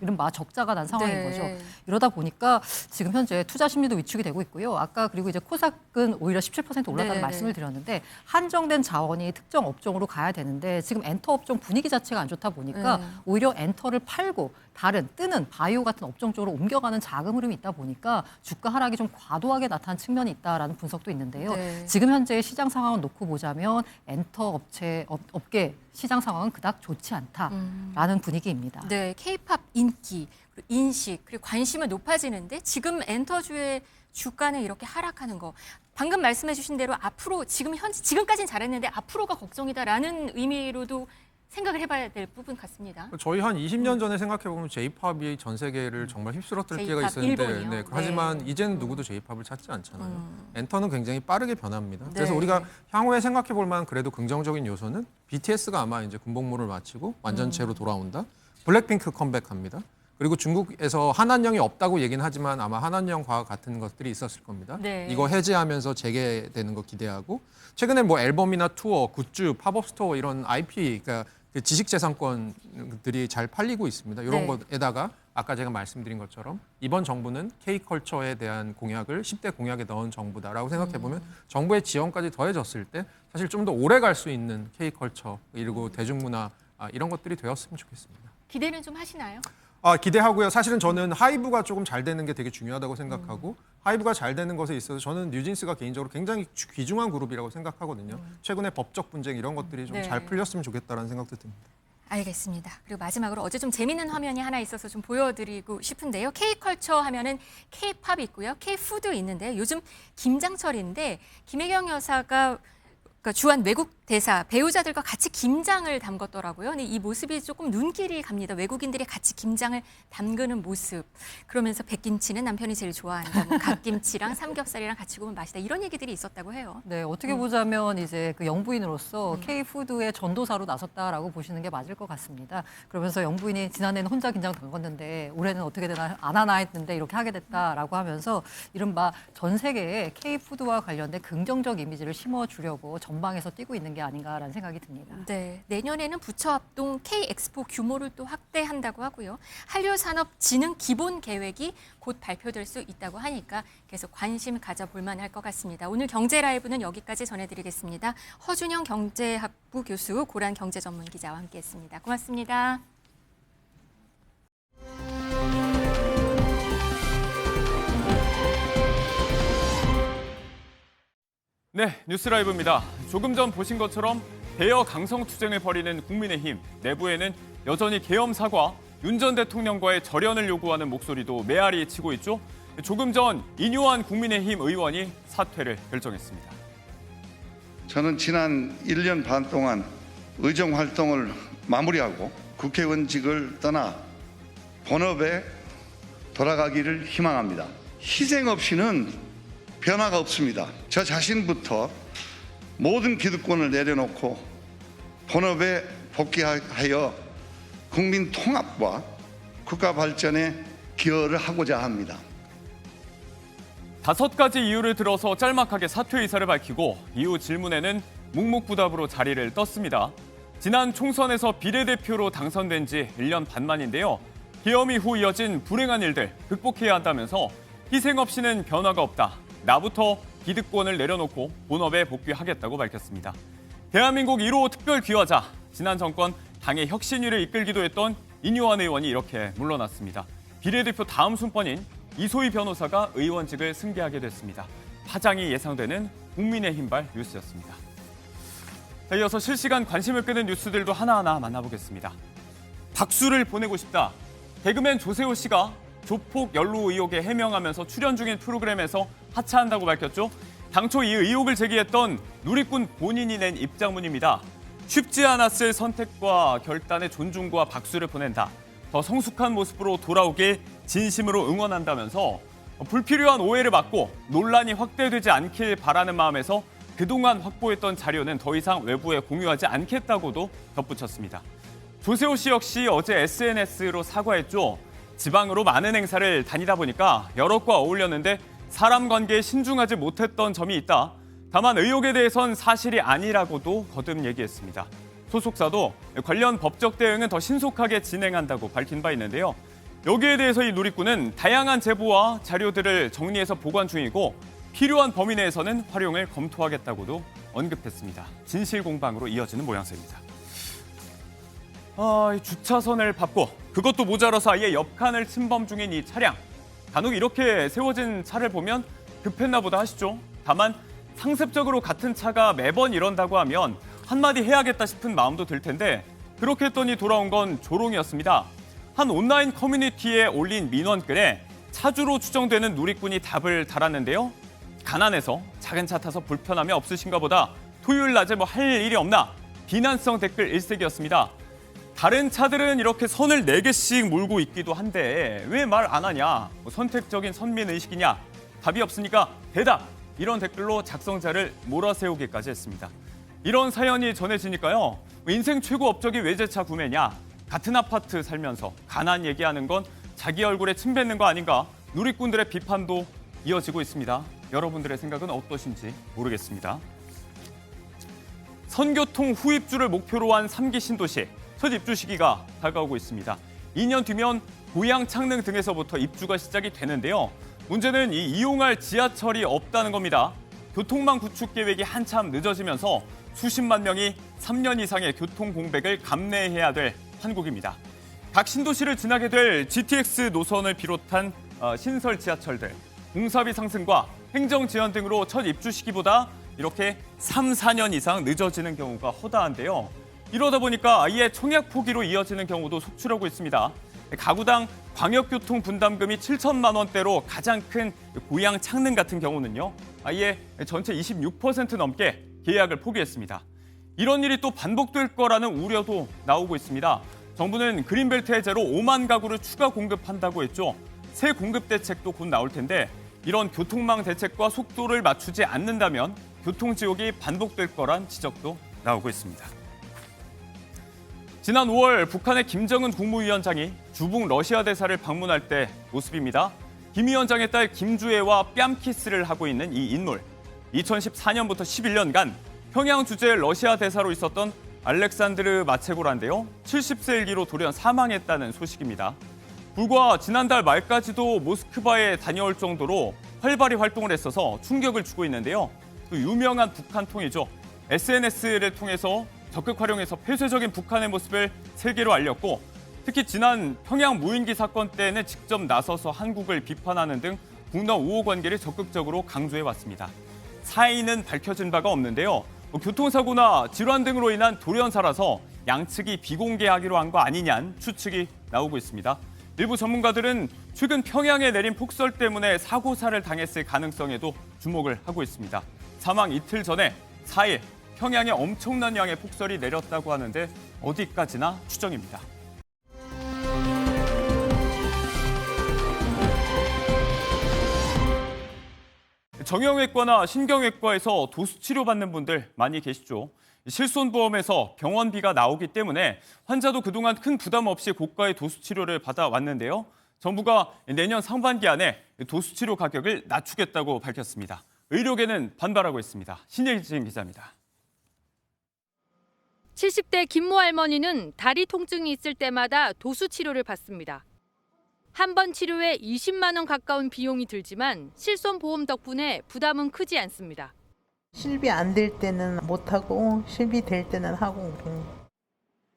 이른바 적자가 난 상황인 네. 거죠. 이러다 보니까 지금 현재 투자 심리도 위축이 되고 있고요. 아까 그리고 이제 코스닥은 오히려 17% 올랐다는 네, 말씀을 드렸는데 한정된 자원이 특정 업종으로 가야 되는데 지금 엔터 업종 분위기 자체가 안 좋다 보니까 오히려 엔터를 팔고 다른 뜨는 바이오 같은 업종 쪽으로 옮겨가는 자금 흐름이 있다 보니까 주가 하락이 좀 과도하게 나타난 측면이 있다라는 분석도 있는데요. 네. 지금 현재 시장 상황을 놓고 보자면 엔터 업계 시장 상황은 그닥 좋지 않다라는 분위기입니다. 네, K-팝 인기, 그리고 인식, 그리고 관심은 높아지는데 지금 엔터주의 주가는 이렇게 하락하는 거. 방금 말씀해 주신 대로 앞으로 지금까지는 잘했는데 앞으로가 걱정이다라는 의미로도 생각을 해봐야 될 부분 같습니다. 저희 한 20년 전에 생각해 보면 J-팝이 전 세계를 정말 휩쓸었을 때가 J-팝 있었는데, 일본이요? 네, 하지만 네. 이제는 누구도 J-팝을 찾지 않잖아요. 엔터는 굉장히 빠르게 변합니다. 네. 그래서 우리가 향후에 생각해 볼 만한 그래도 긍정적인 요소는 BTS가 아마 이제 군복무를 마치고 완전체로 돌아온다. 블랙핑크 컴백합니다. 그리고 중국에서 한안령이 없다고 얘기는 하지만 아마 한안령과 같은 것들이 있었을 겁니다. 네. 이거 해제하면서 재개되는 거 기대하고 최근에 뭐 앨범이나 투어, 굿즈, 팝업 스토어 이런 IP, 그러니까 그 지식재산권들이 잘 팔리고 있습니다. 이런 네. 것에다가 아까 제가 말씀드린 것처럼 이번 정부는 K컬처에 대한 공약을 10대 공약에 넣은 정부다라고 생각해 보면 정부의 지원까지 더해졌을 때 사실 좀 더 오래 갈 수 있는 K컬처 그리고 대중문화 이런 것들이 되었으면 좋겠습니다. 기대는 좀 하시나요? 기대하고요. 사실은 저는 하이브가 조금 잘 되는 게 되게 중요하다고 생각하고 하이브가 잘 되는 것에 있어서 저는 뉴진스가 개인적으로 굉장히 귀중한 그룹이라고 생각하거든요. 최근에 법적 분쟁 이런 것들이 좀 네. 잘 풀렸으면 좋겠다라는 생각도 듭니다. 알겠습니다. 그리고 마지막으로 어제 좀 재밌는 화면이 하나 있어서 좀 보여드리고 싶은데요. K컬처 하면은 K팝이 있고요. K푸드 있는데 요즘 김장철인데 김혜경 여사가 그러니까 주한 외국 대사 배우자들과 같이 김장을 담궜더라고요. 근데 이 모습이 조금 눈길이 갑니다. 외국인들이 같이 김장을 담그는 모습. 그러면서 백김치는 남편이 제일 좋아한다. 뭐 갓김치랑 삼겹살이랑 같이 구우면 맛있다. 이런 얘기들이 있었다고 해요. 네, 어떻게 보자면 이제 그 영부인으로서 K푸드의 전도사로 나섰다라고 보시는 게 맞을 것 같습니다. 그러면서 영부인이 지난해는 혼자 김장 담궜는데 올해는 어떻게 되나 안 하나 했는데 이렇게 하게 됐다라고 하면서 이른바 전 세계에 K푸드와 관련된 긍정적 이미지를 심어주려고 전방에서 뛰고 있는 게 아닌가라는 생각이 듭니다. 네, 내년에는 부처 합동 K엑스포 규모를 또 확대한다고 하고요. 한류산업진흥 기본 계획이 곧 발표될 수 있다고 하니까 계속 관심 가져볼 만할 것 같습니다. 오늘 경제 라이브는 여기까지 전해드리겠습니다. 허준영 경제학부 교수, 고란 경제전문기자와 함께했습니다. 고맙습니다. 네, 뉴스라이브입니다. 조금 전 보신 것처럼 대여 강성 투쟁을 벌이는 국민의힘. 내부에는 여전히 계엄 사과, 윤 전 대통령과의 절연을 요구하는 목소리도 메아리 치고 있죠. 조금 전 인요한 국민의힘 의원이 사퇴를 결정했습니다. 저는 지난 1년 반 동안 의정 활동을 마무리하고 국회의원직을 떠나 본업에 돌아가기를 희망합니다. 희생 없이는 변화가 없습니다. 저 자신부터 모든 기득권을 내려놓고 본업에 복귀하여 국민 통합과 국가 발전에 기여를 하고자 합니다. 5가지 이유를 들어서 짤막하게 사퇴 의사를 밝히고 이후 질문에는 묵묵부답으로 자리를 떴습니다. 지난 총선에서 비례대표로 당선된 지 1년 반 만인데요. 계엄 이후 이어진 불행한 일들 극복해야 한다면서 희생 없이는 변화가 없다. 나부터 기득권을 내려놓고 본업에 복귀하겠다고 밝혔습니다. 대한민국 1호 특별 귀화자, 지난 정권 당의 혁신위를 이끌기도 했던 인요한 의원이 이렇게 물러났습니다. 비례대표 다음 순번인 이소희 변호사가 의원직을 승계하게 됐습니다. 파장이 예상되는 국민의힘발 뉴스였습니다. 자, 이어서 실시간 관심을 끄는 뉴스들도 하나하나 만나보겠습니다. 박수를 보내고 싶다. 개그맨 조세호 씨가 조폭 연루 의혹에 해명하면서 출연 중인 프로그램에서 하차한다고 밝혔죠. 당초 이 의혹을 제기했던 누리꾼 본인이 낸 입장문입니다. 쉽지 않았을 선택과 결단에 존중과 박수를 보낸다. 더 성숙한 모습으로 돌아오길 진심으로 응원한다면서 불필요한 오해를 막고 논란이 확대되지 않길 바라는 마음에서 그동안 확보했던 자료는 더 이상 외부에 공유하지 않겠다고도 덧붙였습니다. 조세호 씨 역시 어제 SNS로 사과했죠. 지방으로 많은 행사를 다니다 보니까 여럿과 어울렸는데 사람 관계에 신중하지 못했던 점이 있다. 다만 의혹에 대해선 사실이 아니라고도 거듭 얘기했습니다. 소속사도 관련 법적 대응은 더 신속하게 진행한다고 밝힌 바 있는데요. 여기에 대해서 이 누리꾼은 다양한 제보와 자료들을 정리해서 보관 중이고 필요한 범위 내에서는 활용을 검토하겠다고도 언급했습니다. 진실 공방으로 이어지는 모양새입니다. 주차선을 밟고 그것도 모자라서 아예 옆칸을 침범 중인 이 차량. 간혹 이렇게 세워진 차를 보면 급했나 보다 하시죠. 다만 상습적으로 같은 차가 매번 이런다고 하면 한마디 해야겠다 싶은 마음도 들 텐데 그렇게 했더니 돌아온 건 조롱이었습니다. 한 온라인 커뮤니티에 올린 민원글에 차주로 추정되는 누리꾼이 답을 달았는데요. 가난해서 작은 차 타서 불편함이 없으신가 보다. 토요일 낮에 뭐 할 일이 없나? 비난성 댓글 일색이었습니다. 다른 차들은 이렇게 선을 4개씩 몰고 있기도 한데 왜 말 안 하냐? 뭐 선택적인 선민의식이냐? 답이 없으니까 대답! 이런 댓글로 작성자를 몰아세우기까지 했습니다. 이런 사연이 전해지니까요. 인생 최고 업적이 외제차 구매냐? 같은 아파트 살면서 가난 얘기하는 건 자기 얼굴에 침 뱉는 거 아닌가? 누리꾼들의 비판도 이어지고 있습니다. 여러분들의 생각은 어떠신지 모르겠습니다. 선교통 후입주를 목표로 한 3기 신도시. 첫 입주 시기가 다가오고 있습니다. 2년 뒤면 고양, 창릉 등에서부터 입주가 시작이 되는데요. 문제는 이 이용할 지하철이 없다는 겁니다. 교통망 구축 계획이 한참 늦어지면서 수십만 명이 3년 이상의 교통 공백을 감내해야 될 한국입니다. 각 신도시를 지나게 될 GTX 노선을 비롯한 신설 지하철들, 공사비 상승과 행정 지연 등으로 첫 입주 시기보다 이렇게 3, 4년 이상 늦어지는 경우가 허다한데요. 이러다 보니까 아예 청약 포기로 이어지는 경우도 속출하고 있습니다. 가구당 광역교통 분담금이 7천만 원대로 가장 큰 고양, 창릉 같은 경우는요. 아예 전체 26% 넘게 계약을 포기했습니다. 이런 일이 또 반복될 거라는 우려도 나오고 있습니다. 정부는 그린벨트 해제로 5만 가구를 추가 공급한다고 했죠. 새 공급 대책도 곧 나올 텐데 이런 교통망 대책과 속도를 맞추지 않는다면 교통지옥이 반복될 거란 지적도 나오고 있습니다. 지난 5월 북한의 김정은 국무위원장이 주북 러시아 대사를 방문할 때 모습입니다. 김 위원장의 딸 김주애와 뺨키스를 하고 있는 이 인물. 2014년부터 11년간 평양 주재 러시아 대사로 있었던 알렉산드르 마체고라인데요. 70세 일기로 돌연 사망했다는 소식입니다. 불과 지난달 말까지도 모스크바에 다녀올 정도로 활발히 활동을 했어서 충격을 주고 있는데요. 또 유명한 북한 통이죠. SNS를 통해서 적극 활용해서 폐쇄적인 북한의 모습을 세계로 알렸고 특히 지난 평양 무인기 사건 때는 직접 나서서 한국을 비판하는 등 북러 우호 관계를 적극적으로 강조해왔습니다. 사인은 밝혀진 바가 없는데요. 교통사고나 질환 등으로 인한 돌연사라서 양측이 비공개하기로 한 거 아니냐는 추측이 나오고 있습니다. 일부 전문가들은 최근 평양에 내린 폭설 때문에 사고사를 당했을 가능성에도 주목을 하고 있습니다. 사망 이틀 전에 4일 평양에 엄청난 양의 폭설이 내렸다고 하는데 어디까지나 추정입니다. 정형외과나 신경외과에서 도수치료 받는 분들 많이 계시죠. 실손보험에서 병원비가 나오기 때문에 환자도 그동안 큰 부담 없이 고가의 도수치료를 받아왔는데요. 정부가 내년 상반기 안에 도수치료 가격을 낮추겠다고 밝혔습니다. 의료계는 반발하고 있습니다. 신예진 기자입니다. 70대 김모 할머니는 다리 통증이 있을 때마다 도수 치료를 받습니다. 한 번 치료에 20만 원 가까운 비용이 들지만 실손보험 덕분에 부담은 크지 않습니다. 실비 안 될 때는 못하고 실비 될 때는 하고.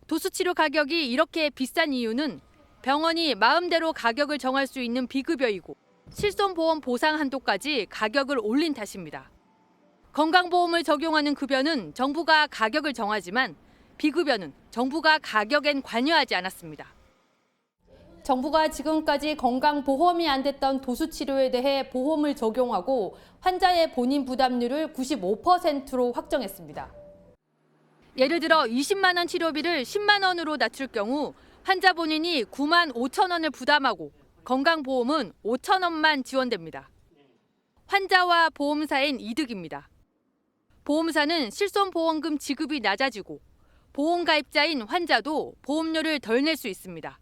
도수 치료 가격이 이렇게 비싼 이유는 병원이 마음대로 가격을 정할 수 있는 비급여이고 실손보험 보상 한도까지 가격을 올린 탓입니다. 건강보험을 적용하는 급여는 정부가 가격을 정하지만 비급여는 정부가 가격엔 관여하지 않았습니다. 정부가 지금까지 건강보험이 안 됐던 도수치료에 대해 보험을 적용하고 환자의 본인 부담률을 95%로 확정했습니다. 예를 들어 20만 원 치료비를 10만 원으로 낮출 경우 환자 본인이 9만 5천 원을 부담하고 건강보험은 5천 원만 지원됩니다. 환자와 보험사엔 이득입니다. 보험사는 실손보험금 지급이 낮아지고 보험가입자인 환자도 보험료를 덜 낼 수 있습니다.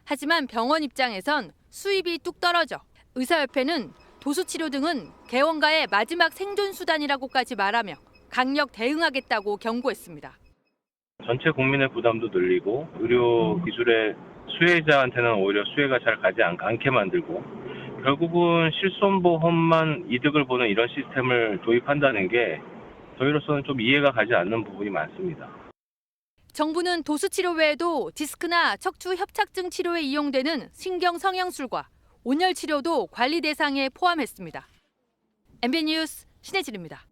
하지만 병원 입장에선 수입이 뚝 떨어져 의사협회는 도수치료 등은 개원가의 마지막 생존수단이라고까지 말하며 강력 대응하겠다고 경고했습니다. 전체 국민의 부담도 늘리고 의료 기술의 수혜자한테는 오히려 수혜가 잘 가지 않게 만들고 결국은 실손보험만 이득을 보는 이런 시스템을 도입한다는 게 저희로서는 좀 이해가 가지 않는 부분이 많습니다. 정부는 도수치료 외에도 디스크나 척추 협착증 치료에 이용되는 신경 성형술과 온열 치료도 관리 대상에 포함했습니다. MB 뉴스 신혜진입니다.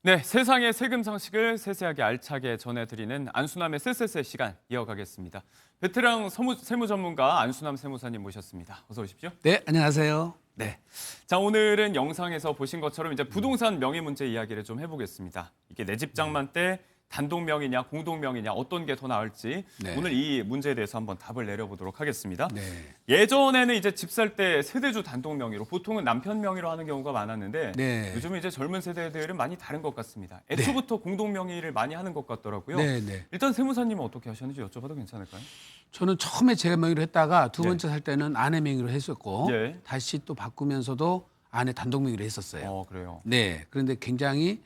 네, 세상의 세금 상식을 세세하게 알차게 전해드리는 안수남의 쎄쎄쎄 시간 이어가겠습니다. 베테랑 세무 전문가 안수남 세무사님 모셨습니다. 어서 오십시오. 네, 안녕하세요. 네. 자, 오늘은 영상에서 보신 것처럼 이제 부동산 명의 문제 이야기를 좀 해보겠습니다. 이게 내 집 장만 때 단독 명의냐 공동 명의냐 어떤 게 더 나을지 네. 오늘 이 문제에 대해서 한번 답을 내려보도록 하겠습니다. 네. 예전에는 이제 집 살 때 세대주 단독 명의로 보통은 남편 명의로 하는 경우가 많았는데 네. 요즘은 이제 젊은 세대들은 많이 다른 것 같습니다. 애초부터 공동 명의를 많이 하는 것 같더라고요. 네, 네. 일단 세무사님은 어떻게 하셨는지 여쭤봐도 괜찮을까요? 저는 처음에 제 명의로 했다가 두 네. 번째 살 때는 아내 명의로 했었고 예. 다시 또 바꾸면서도 아내 단독 명의로 했었어요. 그래요. 네. 그런데 굉장히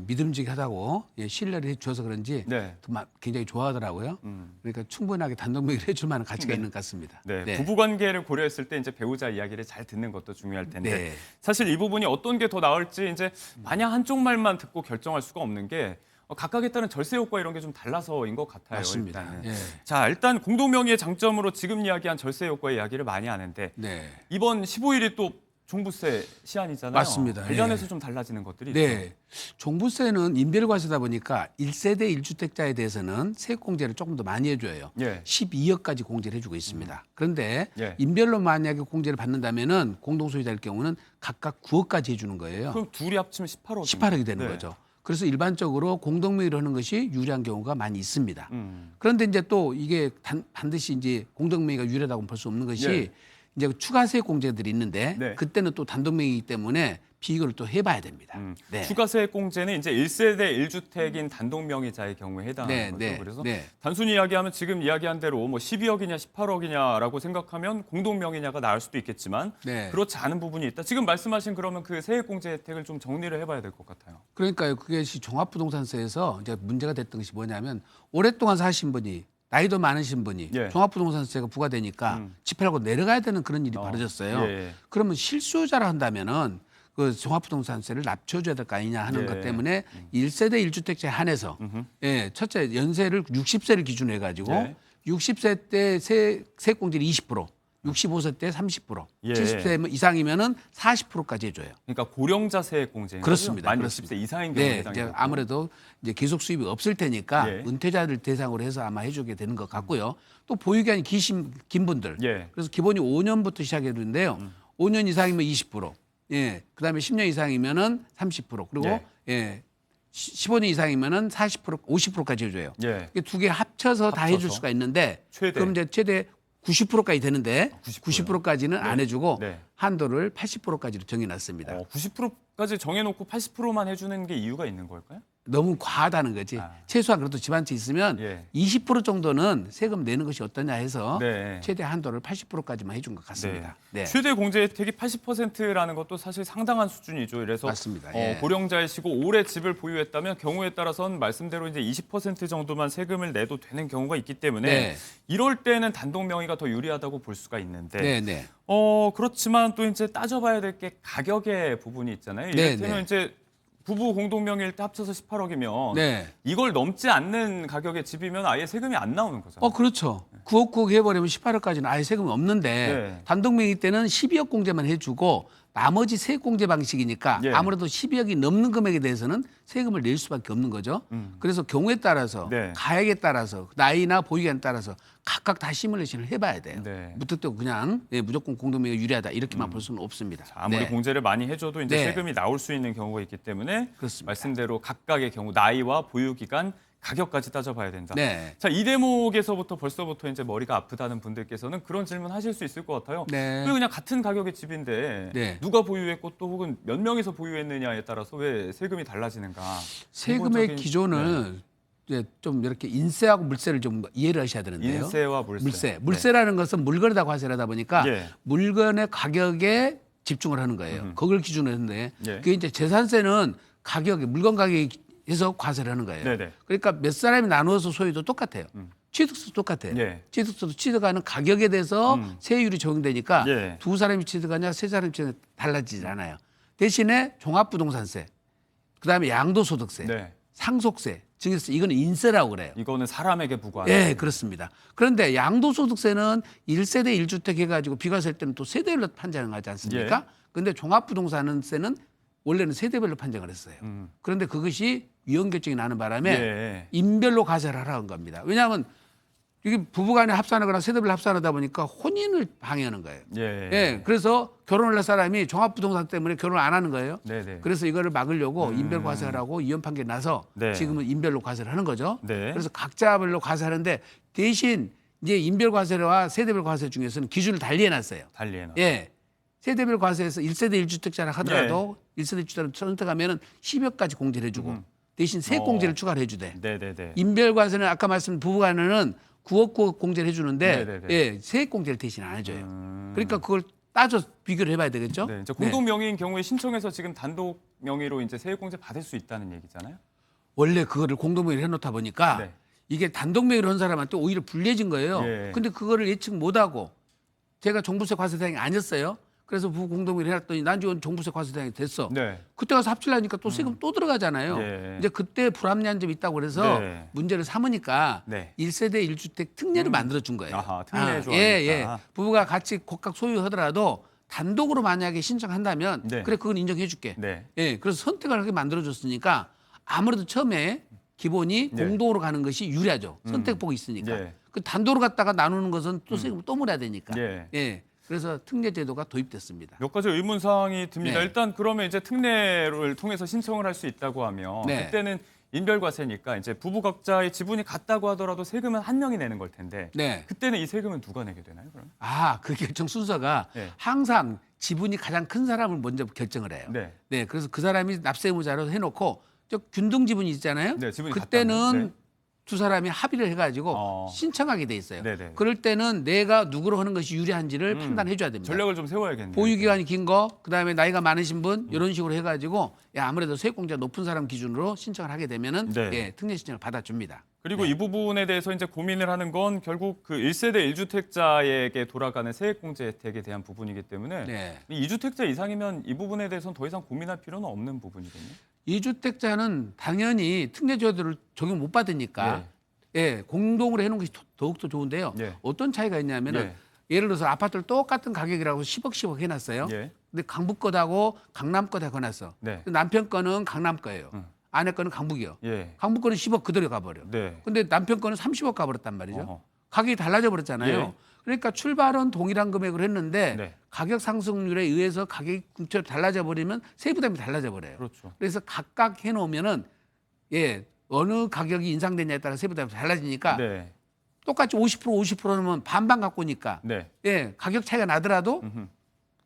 믿음직하다고 신뢰를 해줘서 그런지 네. 굉장히 좋아하더라고요. 그러니까 충분하게 단독 명의로 해줄 만한 가치가 네. 있는 것 같습니다. 네, 부부 관계를 고려했을 때 이제 배우자 이야기를 잘 듣는 것도 중요할 텐데 네. 사실 이 부분이 어떤 게 더 나을지 이제 마냥 한쪽 말만 듣고 결정할 수가 없는 게 각각에 따른 절세 효과 이런 게 좀 달라서인 것 같아요. 맞습니다. 일단은. 예. 자, 일단 공동 명의의 장점으로 지금 이야기한 절세 효과의 이야기를 많이 하는데 네. 이번 15일이 또 종부세 시한이잖아요. 맞습니다. 관련해서 예. 좀 달라지는 것들이 있죠. 네. 종부세는 인별과세다 보니까 1세대 1주택자에 대해서는 세액공제를 조금 더 많이 해줘요. 예. 12억까지 공제를 해주고 있습니다. 그런데 예. 인별로 만약에 공제를 받는다면은 공동소유자일 경우는 각각 9억까지 해주는 거예요. 그럼 둘이 합치면 18억. 18억이 되는 네. 거죠. 그래서 일반적으로 공동명의로 하는 것이 유리한 경우가 많이 있습니다. 음. 그런데 이제 또 이게 반드시 이제 공동명의가 유리하다고 볼 수 없는 것이 예. 이제 추가세 공제들이 있는데 네. 그때는 또 단독명의이기 때문에 비교를 또 해봐야 됩니다. 네. 추가세액 공제는 이제 1세대 1주택인 단독 명의자의 경우에 해당하는 네, 거죠. 네, 그래서 네. 단순히 이야기하면 지금 이야기한 대로 뭐 12억이냐 18억이냐라고 생각하면 공동 명의냐가 나을 수도 있겠지만 네. 그렇지 않은 부분이 있다. 지금 말씀하신 그러면 그 세액 공제 혜택을 좀 정리를 해봐야 될 것 같아요. 그러니까요. 그것이 종합부동산세에서 이제 문제가 됐던 것이 뭐냐면 오랫동안 사신 분이 나이도 많으신 분이 예. 종합부동산세가 부과되니까 집회하고 내려가야 되는 그런 일이 벌어졌어요. 예. 그러면 실수요자라 한다면은 그 종합부동산세를 낮춰줘야 될 거 아니냐 하는 예. 것 때문에 1세대 1주택자에 한해서 예, 첫째 연세를 60세를 기준으로 해가지고 예. 60세 때 세액공제를 20%, 65세 때 30%, 예. 70세 이상이면은 40%까지 해줘요. 그러니까 고령자 세액 공제인 그렇습니다. 거죠? 만 그렇습니다. 60세 이상인 경우에 네, 해당이 이제 아무래도 이제 계속 수입이 없을 테니까 예. 은퇴자들 대상으로 해서 아마 해주게 되는 것 같고요. 또 보유기간이 긴 분들. 예. 그래서 기본이 5년부터 시작해 주는데요. 5년 이상이면 20%. 예. 그다음에 10년 이상이면은 30%. 그리고 예. 예. 15년 이상이면은 40% 50%까지 해줘요. 예. 두 개 합쳐서 다 해줄 합쳐서? 수가 있는데 최대. 그럼 이제 최대 90%까지 되는데 90% 90%까지는 안 해주고 네. 한도를 80%까지로 정해놨습니다. 90%까지 정해놓고 80%만 해주는 게 이유가 있는 걸까요? 너무 과하다는 거지. 아. 최소한 그래도 집안채 있으면 예. 20% 정도는 세금 내는 것이 어떠냐 해서 네. 최대 한도를 80%까지만 해준 것 같습니다. 네. 최대 공제 혜택이 80%라는 것도 사실 상당한 수준이죠. 그래서 맞습니다. 예. 고령자이시고 오래 집을 보유했다면 경우에 따라서는 말씀대로 이제 20% 정도만 세금을 내도 되는 경우가 있기 때문에 네. 이럴 때는 단독 명의가 더 유리하다고 볼 수가 있는데 네, 네. 그렇지만 또 이제 따져봐야 될 게 가격의 부분이 있잖아요. 네, 이를테면 네. 이제 부부 공동 명의일 때 합쳐서 18억이면 네. 이걸 넘지 않는 가격의 집이면 아예 세금이 안 나오는 거잖아요. 그렇죠. 9억 9억 해버리면 18억까지는 아예 세금이 없는데 네. 단독 명의 때는 12억 공제만 해주고 나머지 세액 공제 방식이니까 예. 아무래도 12억이 넘는 금액에 대해서는 세금을 낼 수밖에 없는 거죠. 그래서 경우에 따라서 네. 가액에 따라서 나이나 보유기간에 따라서 각각 다 시뮬레이션을 해봐야 돼요. 네. 무턱대고 그냥 무조건 공동명의 유리하다 이렇게만 볼 수는 없습니다. 아무리 네. 공제를 많이 해줘도 이제 네. 세금이 나올 수 있는 경우가 있기 때문에 그렇습니다. 말씀대로 각각의 경우 나이와 보유 기간, 가격까지 따져봐야 된다. 네. 자, 이 대목에서부터 벌써부터 이제 머리가 아프다는 분들께서는 그런 질문 하실 수 있을 것 같아요. 네. 왜 그냥 같은 가격의 집인데 네. 누가 보유했고 또 혹은 몇 명이서 보유했느냐에 따라서 왜 세금이 달라지는가? 세금의 근본적인- 기존을 이제 좀 이렇게 인세하고 물세를 좀 이해를 하셔야 되는데요. 인세와 물세. 물세라는 것은 물건에다 과세를 하다 보니까 예. 물건의 가격에 집중을 하는 거예요. 그걸 기준으로 했는데 예. 그게 이제 재산세는 가격에 물건 가격에서 과세를 하는 거예요. 네네. 그러니까 몇 사람이 나누어서 소유도 똑같아요. 취득세도 똑같아요. 예. 취득세도 취득하는 가격에 대해서 세율이 적용되니까 예. 두 사람이 취득하냐 세 사람이 취득하냐 달라지지 않아요. 대신에 종합부동산세, 그다음에 양도소득세, 네. 상속세, 증여세 이거는 인세라고 그래요. 이거는 사람에게 부과하는. 예, 그렇습니다. 그런데 양도소득세는 1세대 1주택 해가지고 비과세일 때는 또 세대별로 판정을 하지 않습니까? 예. 그런데 종합부동산세는 원래는 세대별로 판정을 했어요. 그런데 그것이 위헌결정이 나는 바람에 예. 인별로 과세를 하라는 겁니다. 왜냐하면 이게 부부간에 합산하거나 세대별로 합산하다 보니까 혼인을 방해하는 거예요. 예. 예, 그래서 결혼을 할 사람이 종합부동산 때문에 결혼을 안 하는 거예요. 네네. 그래서 이거를 막으려고 인별 과세하라고 이혼 판결이 나서 네. 지금은 인별로 과세를 하는 거죠. 네. 그래서 각자별로 과세하는데 대신 이제 인별 과세와 세대별 과세 중에서는 기준을 달리 해놨어요. 달리해놔. 예. 세대별 과세에서 1세대 1주택자라 하더라도 1세대 1주택자를 선택하면은 10억까지 공제를 해주고 대신 세액 공제를 추가를 해주대. 네네네. 인별 과세는 아까 말씀 부부간에는 9억 9억 공제를 해주는데 네네네. 예, 세액 공제를 대신 안 해줘요. 그러니까 그걸 따져 비교를 해봐야 되겠죠. 네, 이제 공동 명의인 경우에 신청해서 지금 단독 명의로 이제 세액공제 받을 수 있다는 얘기잖아요. 원래 그거를 공동명의를 해놓다 보니까 네. 이게 단독명의로 한 사람한테 오히려 불리해진 거예요. 예. 근데 그거를 예측 못하고 제가 종부세 과세 대상이 아니었어요. 그래서 부부 공동명의를 해놨더니 난 지금 종부세 과세 대상이 됐어. 네. 그때 가서 합치려니까 또 세금 또 들어가잖아요. 예. 이제 그때 불합리한 점이 있다고 그래서 네. 문제를 삼으니까 네. 1세대 1주택 특례를 만들어준 거예요. 아하, 특례 예, 조항이 예. 있다. 부부가 같이 각각 소유하더라도 단독으로 만약에 신청한다면 네. 그래 그건 인정해줄게. 네. 예, 그래서 선택을 하게 만들어줬으니까 아무래도 처음에 기본이 네. 공동으로 가는 것이 유리하죠. 선택복이 있으니까. 네. 그 단독으로 갔다가 나누는 것은 또 세금 또 물어야 되니까. 예. 예. 그래서 특례 제도가 도입됐습니다. 몇 가지 의문 사항이 듭니다. 네. 일단 그러면 이제 특례를 통해서 신청을 할 수 있다고 하면 네. 그때는 인별과세니까 이제 부부 각자의 지분이 같다고 하더라도 세금은 한 명이 내는 걸 텐데 네. 그때는 이 세금은 누가 내게 되나요? 그럼? 그 결정 순서가 네. 항상 지분이 가장 큰 사람을 먼저 결정을 해요. 네. 네. 그래서 그 사람이 납세 의무자로 해놓고 저 균등 지분이 있잖아요. 네, 지분이 그때는 같다면, 네. 두 사람이 합의를 해가지고 어. 신청하게 돼 있어요. 네네. 그럴 때는 내가 누구로 하는 것이 유리한지를 판단해 줘야 됩니다. 전략을 좀 세워야겠네요. 보유 기간이 긴 거, 그다음에 나이가 많으신 분 이런 식으로 해가지고 아무래도 세액공제가 높은 사람 기준으로 신청을 하게 되면은 네. 예, 특례 신청을 받아줍니다. 그리고 이 부분에 대해서 이제 고민을 하는 건 결국 그 1세대 1주택자에게 돌아가는 세액공제 혜택에 대한 부분이기 때문에 네. 이 2주택자 이상이면 이 부분에 대해서는 더 이상 고민할 필요는 없는 부분이거든요. 2주택자는 당연히 특례 제도를 적용 못 받으니까 예, 공동으로 해놓은 것이 더욱더 좋은데요. 예. 어떤 차이가 있냐면은 예를 들어서 아파트를 똑같은 가격이라고 10억 해놨어요. 예. 근데 강북 거하고 강남 거다 해놨어. 네. 남편 거는 강남 거예요. 아내 거는 강북이요. 예. 강북 거는 10억 그대로 가버려. 네. 근데 남편 거는 30억 가버렸단 말이죠. 어허. 가격이 달라져 버렸잖아요. 예. 그러니까 출발은 동일한 금액으로 했는데 네. 가격 상승률에 의해서 가격이 궁처럼 달라져 버리면 세부담이 달라져 버려요. 그렇죠. 그래서 각각 해놓으면은 예, 어느 가격이 인상되냐에 따라 세부담이 달라지니까 네. 똑같이 50%면 반반 갖고니까 네. 예, 가격 차이가 나더라도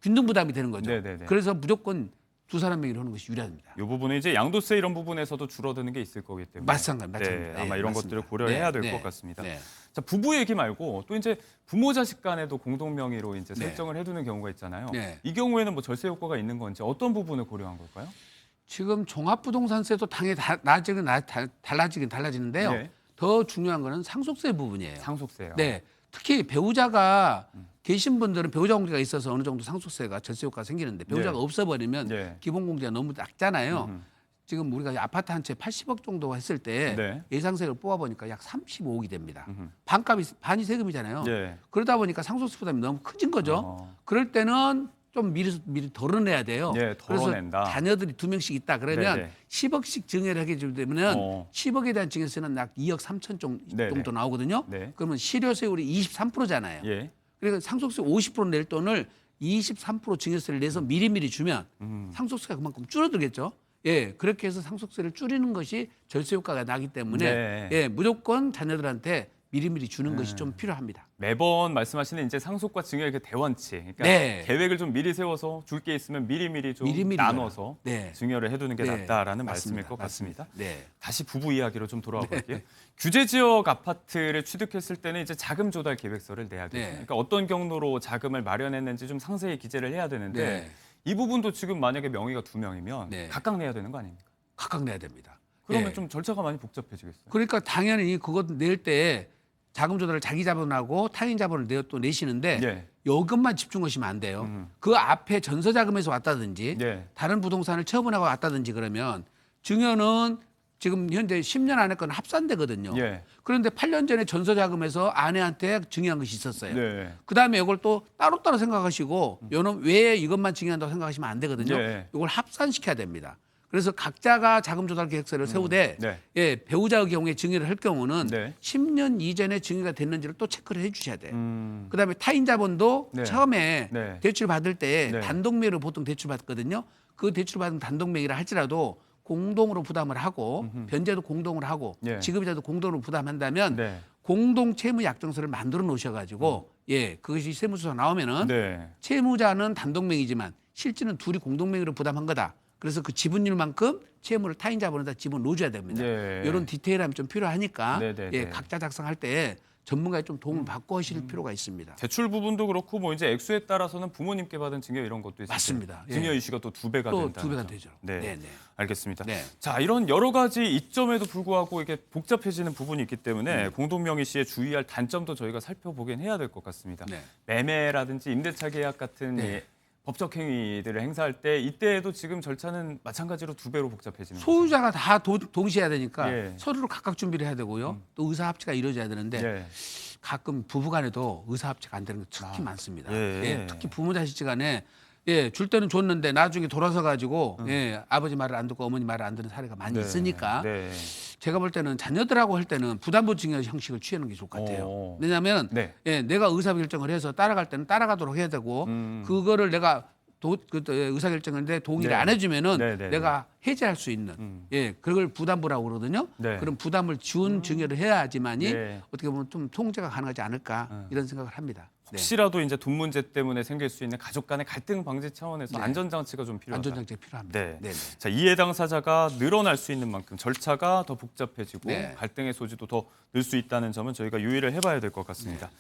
균등 부담이 되는 거죠. 네네네. 그래서 무조건 두 사람 명의로 하는 것이 유리합니다. 이 부분은 이제 양도세 이런 부분에서도 줄어드는 게 있을 거기 때문에 마찬가지입니다. 네, 아마 예, 이런 맞습니다. 것들을 고려해야 될 것 네, 같습니다. 네. 자, 부부 얘기 말고 또 이제 부모 자식 간에도 공동 명의로 이제 네. 설정을 해두는 경우가 있잖아요. 네. 이 경우에는 뭐 절세 효과가 있는 건지 어떤 부분을 고려한 걸까요? 지금 종합부동산세도 당연히 달라지긴 달라지는데요. 네. 더 중요한 거는 상속세 부분이에요. 상속세요. 네, 특히 배우자가 계신 분들은 배우자 공제가 있어서 어느 정도 상속세가 절세 효과가 생기는데 배우자가 네. 없어버리면 네. 기본 공제가 너무 낮잖아요. 지금 우리가 아파트 한 채 80억 정도 했을 때 네. 예상세를 뽑아보니까 약 35억이 됩니다. 반값이 반이 세금이잖아요. 네. 그러다 보니까 상속세 부담이 너무 커진 거죠. 어. 그럴 때는 좀 미리 덜어내야 돼요. 네, 덜어낸다. 그래서 자녀들이 2명씩 있다 그러면 네네. 10억씩 증여를 하게 되면 어. 10억에 대한 증여세는 약 2억 3천 네네. 정도 나오거든요. 네. 그러면 실효세율이 23%잖아요. 예. 그러니까 상속세 50% 낼 돈을 23% 증여세를 내서 미리미리 주면 상속세가 그만큼 줄어들겠죠. 예, 그렇게 해서 상속세를 줄이는 것이 절세 효과가 나기 때문에 네. 예, 무조건 자녀들한테 미리미리 주는 것이 좀 필요합니다. 매번 말씀하시는 이제 상속과 증여의 그 대원치, 그러니까 네. 계획을 좀 미리 세워서 줄 게 있으면 미리미리 좀 미리미리 나눠서 네. 증여를 해두는 게 네. 낫다라는 맞습니다. 말씀일 것 같습니다. 네. 다시 부부 이야기로 좀 돌아와 볼게요. 규제 지역 아파트를 취득했을 때는 이제 자금 조달 계획서를 내야겠죠. 네. 그러니까 어떤 경로로 자금을 마련했는지 좀 상세히 기재를 해야 되는데 네. 이 부분도 지금 만약에 명의가 2명이면 네. 각각 내야 되는 거 아닙니까? 각각 내야 됩니다. 그러면 예. 좀 절차가 많이 복잡해지겠어요. 그러니까 당연히 그것 낼 때 자금 조달을 자기 자본하고 타인 자본을 또 내시는데 예. 이것만 집중하시면 안 돼요. 그 앞에 전서 자금에서 왔다든지 예. 다른 부동산을 처분하고 왔다든지 그러면 증여는 지금 현재 10년 안에 건 합산되거든요. 예. 그런데 8년 전에 전서 자금에서 아내한테 증여한 것이 있었어요. 네. 그다음에 이걸 또 따로따로 생각하시고 요놈 왜 이것만 증여한다고 생각하시면 안 되거든요. 예. 이걸 합산시켜야 됩니다. 그래서 각자가 자금 조달 계획서를 세우되 네. 예, 배우자의 경우에 증여를 할 경우는 네. 10년 이전에 증여가 됐는지를 또 체크를 해 주셔야 돼요. 음. 그다음에 타인 자본도 네. 처음에 네. 대출 받을 때 네. 단독명의로 보통 대출 받거든요. 그 대출 받은 단독명의라 할지라도 공동으로 부담을 하고 변제도 공동으로 하고 예. 지급이자도 공동으로 부담한다면 네. 공동 채무 약정서를 만들어 놓으셔 가지고 예, 그것이 세무서에 나오면은 네. 채무자는 단독명의지만 실질은 둘이 공동명의로 부담한 거다. 그래서 그 지분율만큼 채무를 타인 자본에다 집어넣어줘야 됩니다. 예. 이런 디테일함이 좀 필요하니까 네네네. 예, 각자 작성할 때 전문가의 좀 도움을 받고 하실 필요가 있습니다. 대출 부분도 그렇고 뭐 이제 액수에 따라서는 부모님께 받은 증여 이런 것도 있어요. 맞습니다. 예. 증여 이슈가 또 2배가 또 된다. 2배가 되죠. 네. 네, 네. 알겠습니다. 네. 자, 이런 여러 가지 이점에도 불구하고 이게 복잡해지는 부분이 있기 때문에 공동명의 시에 주의할 단점도 저희가 살펴보긴 해야 될 것 같습니다. 네. 매매라든지 임대차 계약 같은 네. 이 법적 행위들을 행사할 때 이때에도 지금 절차는 마찬가지로 2배로 복잡해지는 거죠. 소유자가 다 동시에 해야 되니까 예. 서류를 각각 준비를 해야 되고요. 또 의사 합치가 이루어져야 되는데 예. 가끔 부부간에도 의사 합치가 안 되는 게 특히 많습니다. 예. 예, 특히 부모 자식간에 예, 줄 때는 줬는데 나중에 돌아서 가지고 예, 아버지 말을 안 듣고 어머니 말을 안 듣는 사례가 많이 있으니까 네. 제가 볼 때는 자녀들하고 할 때는 부담부 증여 형식을 취하는 게 좋을 것 같아요. 오. 왜냐하면 네. 예, 내가 의사결정을 해서 따라갈 때는 따라가도록 해야 되고 그거를 내가 의사결정인데 동의를 네. 안 해주면은 네. 내가 해제할 수 있는 예, 그걸 부담부라고 그러거든요. 네. 그런 부담을 지운 증여를 해야지만이 네. 어떻게 보면 좀 통제가 가능하지 않을까 이런 생각을 합니다. 네. 혹시라도 이제 돈 문제 때문에 생길 수 있는 가족 간의 갈등 방지 차원에서 네. 안전장치가 좀 필요하다. 안전장치가 필요합니다. 네. 네. 자, 이해 당사자가 늘어날 수 있는 만큼 절차가 더 복잡해지고 네. 갈등의 소지도 더 늘 수 있다는 점은 저희가 유의를 해봐야 될 것 같습니다.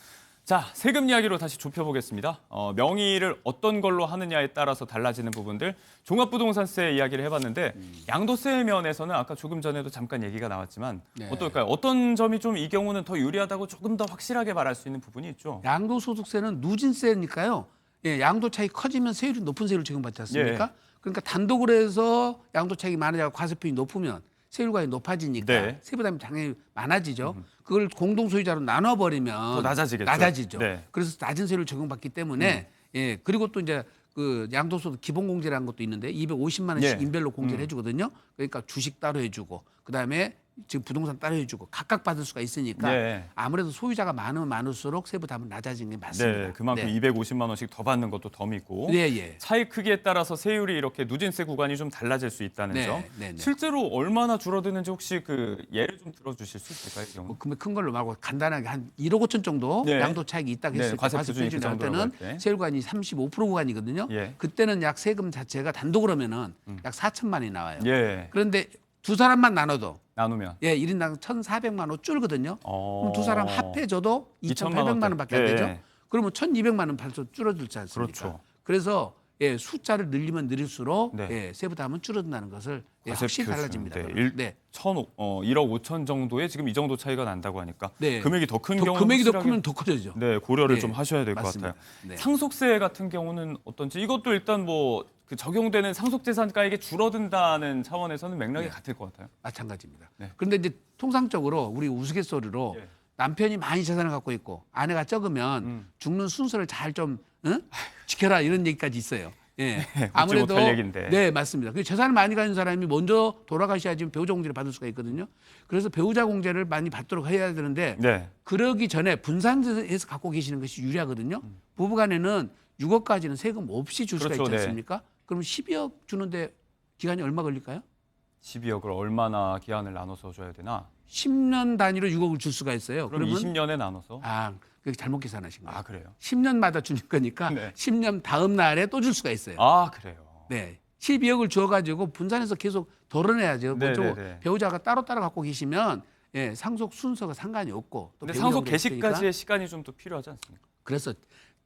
자, 세금 이야기로 다시 좁혀보겠습니다. 명의를 어떤 걸로 하느냐에 따라서 달라지는 부분들 종합부동산세 이야기를 해봤는데 양도세 면에서는 아까 조금 전에도 잠깐 얘기가 나왔지만 네. 어떨까요? 어떤 점이 좀 이 경우는 더 유리하다고 조금 더 확실하게 말할 수 있는 부분이 있죠? 양도소득세는 누진세니까요. 예, 양도 차익 커지면 세율이 높은 세율을 적용받지 않습니까? 예. 그러니까 단독으로 해서 양도 차익이 많아지고 과세폭이 높으면 세율과이 높아지니까 네. 세부담이 당연히 많아지죠. 그걸 공동 소유자로 나눠버리면 더 낮아지겠죠. 낮아지죠. 네. 그래서 낮은 세율을 적용받기 때문에 예, 그리고 또 이제 그 양도소득 기본공제라는 것도 있는데 250만 원씩 예. 인별로 공제를 해주거든요. 그러니까 주식 따로 해주고 그다음에 지금 부동산 따라해주고 각각 받을 수가 있으니까 네. 아무래도 소유자가 많으면 많을수록 세부담은 낮아지는 게 맞습니다. 네, 그만큼 네. 250만 원씩 더 받는 것도 덤이고 네, 예. 차익 크기에 따라서 세율이 이렇게 누진세 구간이 좀 달라질 수 있다는 네, 점. 네, 네. 실제로 얼마나 줄어드는지 혹시 그 예를 좀 들어주실 수 있을까요? 이 경우? 뭐 금액 큰 걸로 말고 간단하게 한 1억 5천 정도 네. 양도 차익이 있다고 네, 했을 때 과세 과세 표준이 표준이 그 나올 정도라고 때는 할 때. 세율 구간이 35% 구간이거든요. 예. 그때는 약 세금 자체가 단독으로 하면은 약 4천만 원이 나와요. 예, 그런데 두 사람만 나눠도 나누면. 예, 1인당 1,400만 원 줄거든요. 그럼 두 사람 합해줘도 2,000만 2,800만 원밖에 안 예. 되죠. 그러면 1,200만 원 벌써 줄어들지 않습니까? 그렇죠. 그래서 예, 숫자를 늘리면 늘릴수록 네. 예, 세부담은 줄어든다는 것을 예, 과세 확실히 표준. 달라집니다. 네, 그러면. 네. 1억 5천 정도에 지금 이 정도 차이가 난다고 하니까 네. 금액이 더 큰 더 경우는 금액이 더 확실하게 크면 더 커져죠. 네, 고려를 네, 좀 하셔야 될 것 맞습니다. 같아요. 네. 상속세 같은 경우는 어떤지 이것도 일단 뭐 그 적용되는 상속재산가액이 줄어든다는 차원에서는 맥락이 네. 같을 것 같아요. 마찬가지입니다. 네. 그런데 이제 통상적으로 우리 우스갯소리로 예. 남편이 많이 재산을 갖고 있고 아내가 적으면 죽는 순서를 잘 좀 지켜라 이런 얘기까지 있어요. 예. 웃지 못할 얘기인데. 네, 맞습니다. 그 재산을 많이 가진 사람이 먼저 돌아가셔야지 배우자 공제를 받을 수가 있거든요. 그래서 배우자 공제를 많이 받도록 해야 되는데 네. 그러기 전에 분산해서 갖고 계시는 것이 유리하거든요. 부부간에는 6억까지는 세금 없이 줄 수가 그렇죠, 있지 네. 않습니까? 그럼 12억 주는데 기간이 얼마 걸릴까요? 12억을 얼마나 기한을 나눠서 줘야 되나? 10년 단위로 6억을 줄 수가 있어요. 그럼 그러면 20년에 나눠서? 아, 그게 잘못 계산하신 거예요. 아, 그래요? 10년마다 주는 거니까 네. 10년 다음 날에 또 줄 수가 있어요. 아, 그래요. 네. 12억을 주어가지고 분산해서 계속 덜어내야죠. 네, 그쪽 네, 네. 배우자가 따로따로 갖고 계시면 예, 상속 순서가 상관이 없고 또 근데 배우자 상속 공제가 있으니까. 개시까지의 시간이 좀 더 필요하지 않습니까? 그래서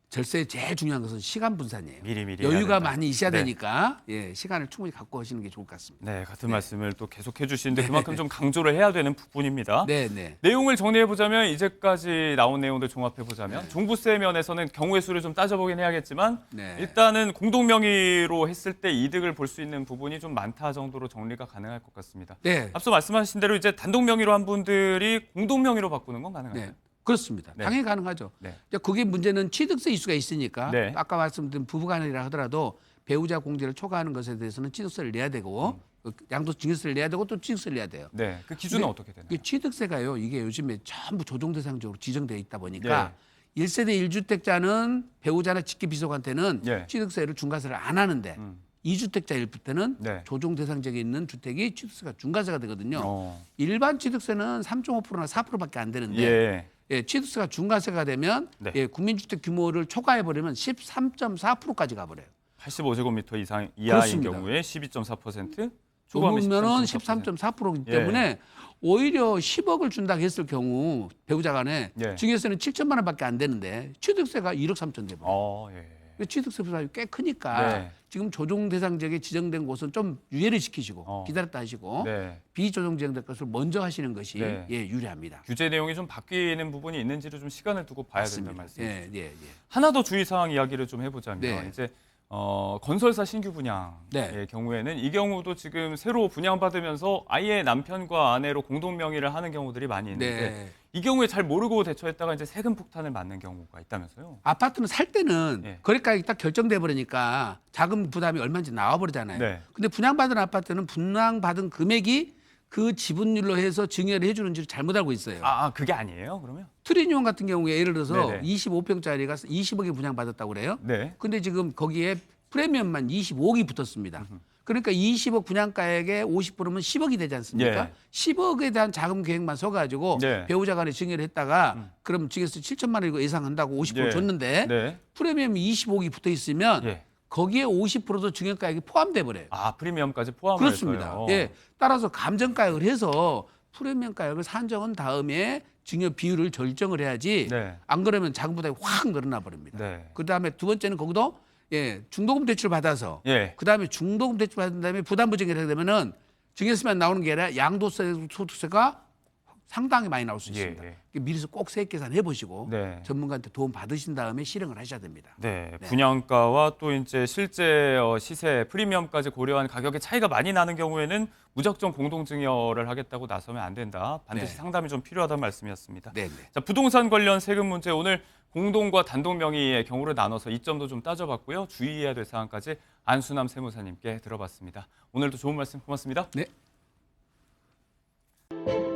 절세의 제일 중요한 것은 시간 분산이에요. 미리미리 해야 여유가 된다. 많이 있어야 네. 되니까 예, 시간을 충분히 갖고 오시는 게 좋을 것 같습니다. 네, 같은 말씀을 또 계속해 주시는데 그만큼 좀 강조를 해야 되는 부분입니다. 네, 네. 내용을 정리해 보자면 이제까지 나온 내용들 종합해 보자면 종부세 면에서는 경우의 수를 좀 따져보긴 해야겠지만 네. 일단은 공동명의로 했을 때 이득을 볼 수 있는 부분이 좀 많다 정도로 정리가 가능할 것 같습니다. 네. 앞서 말씀하신 대로 이제 단독명의로 한 분들이 공동명의로 바꾸는 건 가능할까요? 네. 그렇습니다. 네. 당연히 가능하죠. 네. 이제 그게 문제는 취득세 이슈가 있으니까 네. 아까 말씀드린 부부간이라 하더라도 배우자 공제를 초과하는 것에 대해서는 취득세를 내야 되고 양도증여세를 내야 되고 또 취득세를 내야 돼요. 네, 그 기준은 네. 어떻게 되나요? 이게 취득세가요. 이게 요즘에 전부 조정 대상적으로 지정되어 있다 보니까 네. 1세대 1주택자는 배우자나 직계 비속한테는 네. 취득세를 중과세를 안 하는데 2주택자일 때는 네. 조정 대상적에 있는 주택이 취득세가 중과세가 되거든요. 어. 일반 취득세는 3.5%나 4%밖에 안 되는데 예. 예, 취득세가 중과세가 되면 네. 예, 국민주택 규모를 초과해 버리면 13.4%까지 가버려요. 85제곱미터 이상 이하인 그렇습니다. 경우에 12.4%, 좁으면은 13.4%. 13.4%이기 예. 때문에 오히려 10억을 준다고 했을 경우 배우자 간에 예. 증여세는 7천만 원밖에 안 되는데 취득세가 1억 3천 돼버려요. 예. 취득세 부담이 꽤 크니까 네. 지금 조정 대상지역에 지정된 곳은 좀 유예를 시키시고 어. 기다렸다 하시고 네. 비조정 지정될 것을 먼저 하시는 것이 네. 예, 유리합니다. 규제 내용이 좀 바뀌는 부분이 있는지를 좀 시간을 두고 봐야 된다는 말씀이죠. 예, 예, 예. 하나 더 주의사항 이야기를 좀 해보자면 네. 이제 건설사 신규 분양의 네. 경우에는 이 경우도 지금 새로 분양받으면서 아예 남편과 아내로 공동 명의를 하는 경우들이 많이 있는데 네. 이 경우에 잘 모르고 대처했다가 이제 세금 폭탄을 맞는 경우가 있다면서요? 아파트는 살 때는 예. 거래가격이 딱 결정돼 버리니까 자금 부담이 얼마인지 나와 버리잖아요. 네. 근데 분양받은 아파트는 분양받은 금액이 그 지분율로 해서 증여를 해주는 줄 잘못 알고 있어요. 그게 아니에요? 그러면? 트리니온 같은 경우에 예를 들어서 네네. 25평짜리가 20억에 분양받았다고 그래요. 네. 근데 지금 거기에 프리미엄만 25억이 붙었습니다. 그러니까 20억 분양가액의 50%면 10억이 되지 않습니까? 예. 10억에 대한 자금 계획만 서가지고 네. 배우자 간에 증여를 했다가 그럼 증여세 7천만 원 이거 예상한다고 50% 예. 줬는데 네. 프리미엄이 25억이 붙어 있으면 예. 거기에 50%도 증여가액이 포함돼 버려요. 프리미엄까지 포함을 그렇습니다. 해서요. 예. 따라서 감정가액을 해서 프리미엄 가액을 산정한 다음에 증여 비율을 결정을 해야지 네. 안 그러면 자금 부담이 확 늘어나 버립니다. 네. 그다음에 두 번째는 거기도 중도금 대출 받아서 예. 그다음에 중도금 대출 받은 다음에 부담부 증여를 하게 되면은 증여세만 나오는 게 아니라 양도세, 소득세가 상당히 많이 나올 수 있습니다. 예. 미리서 꼭 세액 계산해 보시고 네. 전문가한테 도움 받으신 다음에 실행을 하셔야 됩니다. 네, 분양가와 또 이제 실제 시세 프리미엄까지 고려한 가격의 차이가 많이 나는 경우에는 무작정 공동증여를 하겠다고 나서면 안 된다. 반드시 네. 상담이 좀 필요하다는 말씀이었습니다. 네, 네. 자, 부동산 관련 세금 문제 오늘 공동과 단독 명의의 경우를 나눠서 이점도 좀 따져봤고요. 주의해야 될 사항까지 안수남 세무사님께 들어봤습니다. 오늘도 좋은 말씀 고맙습니다. 네. 니다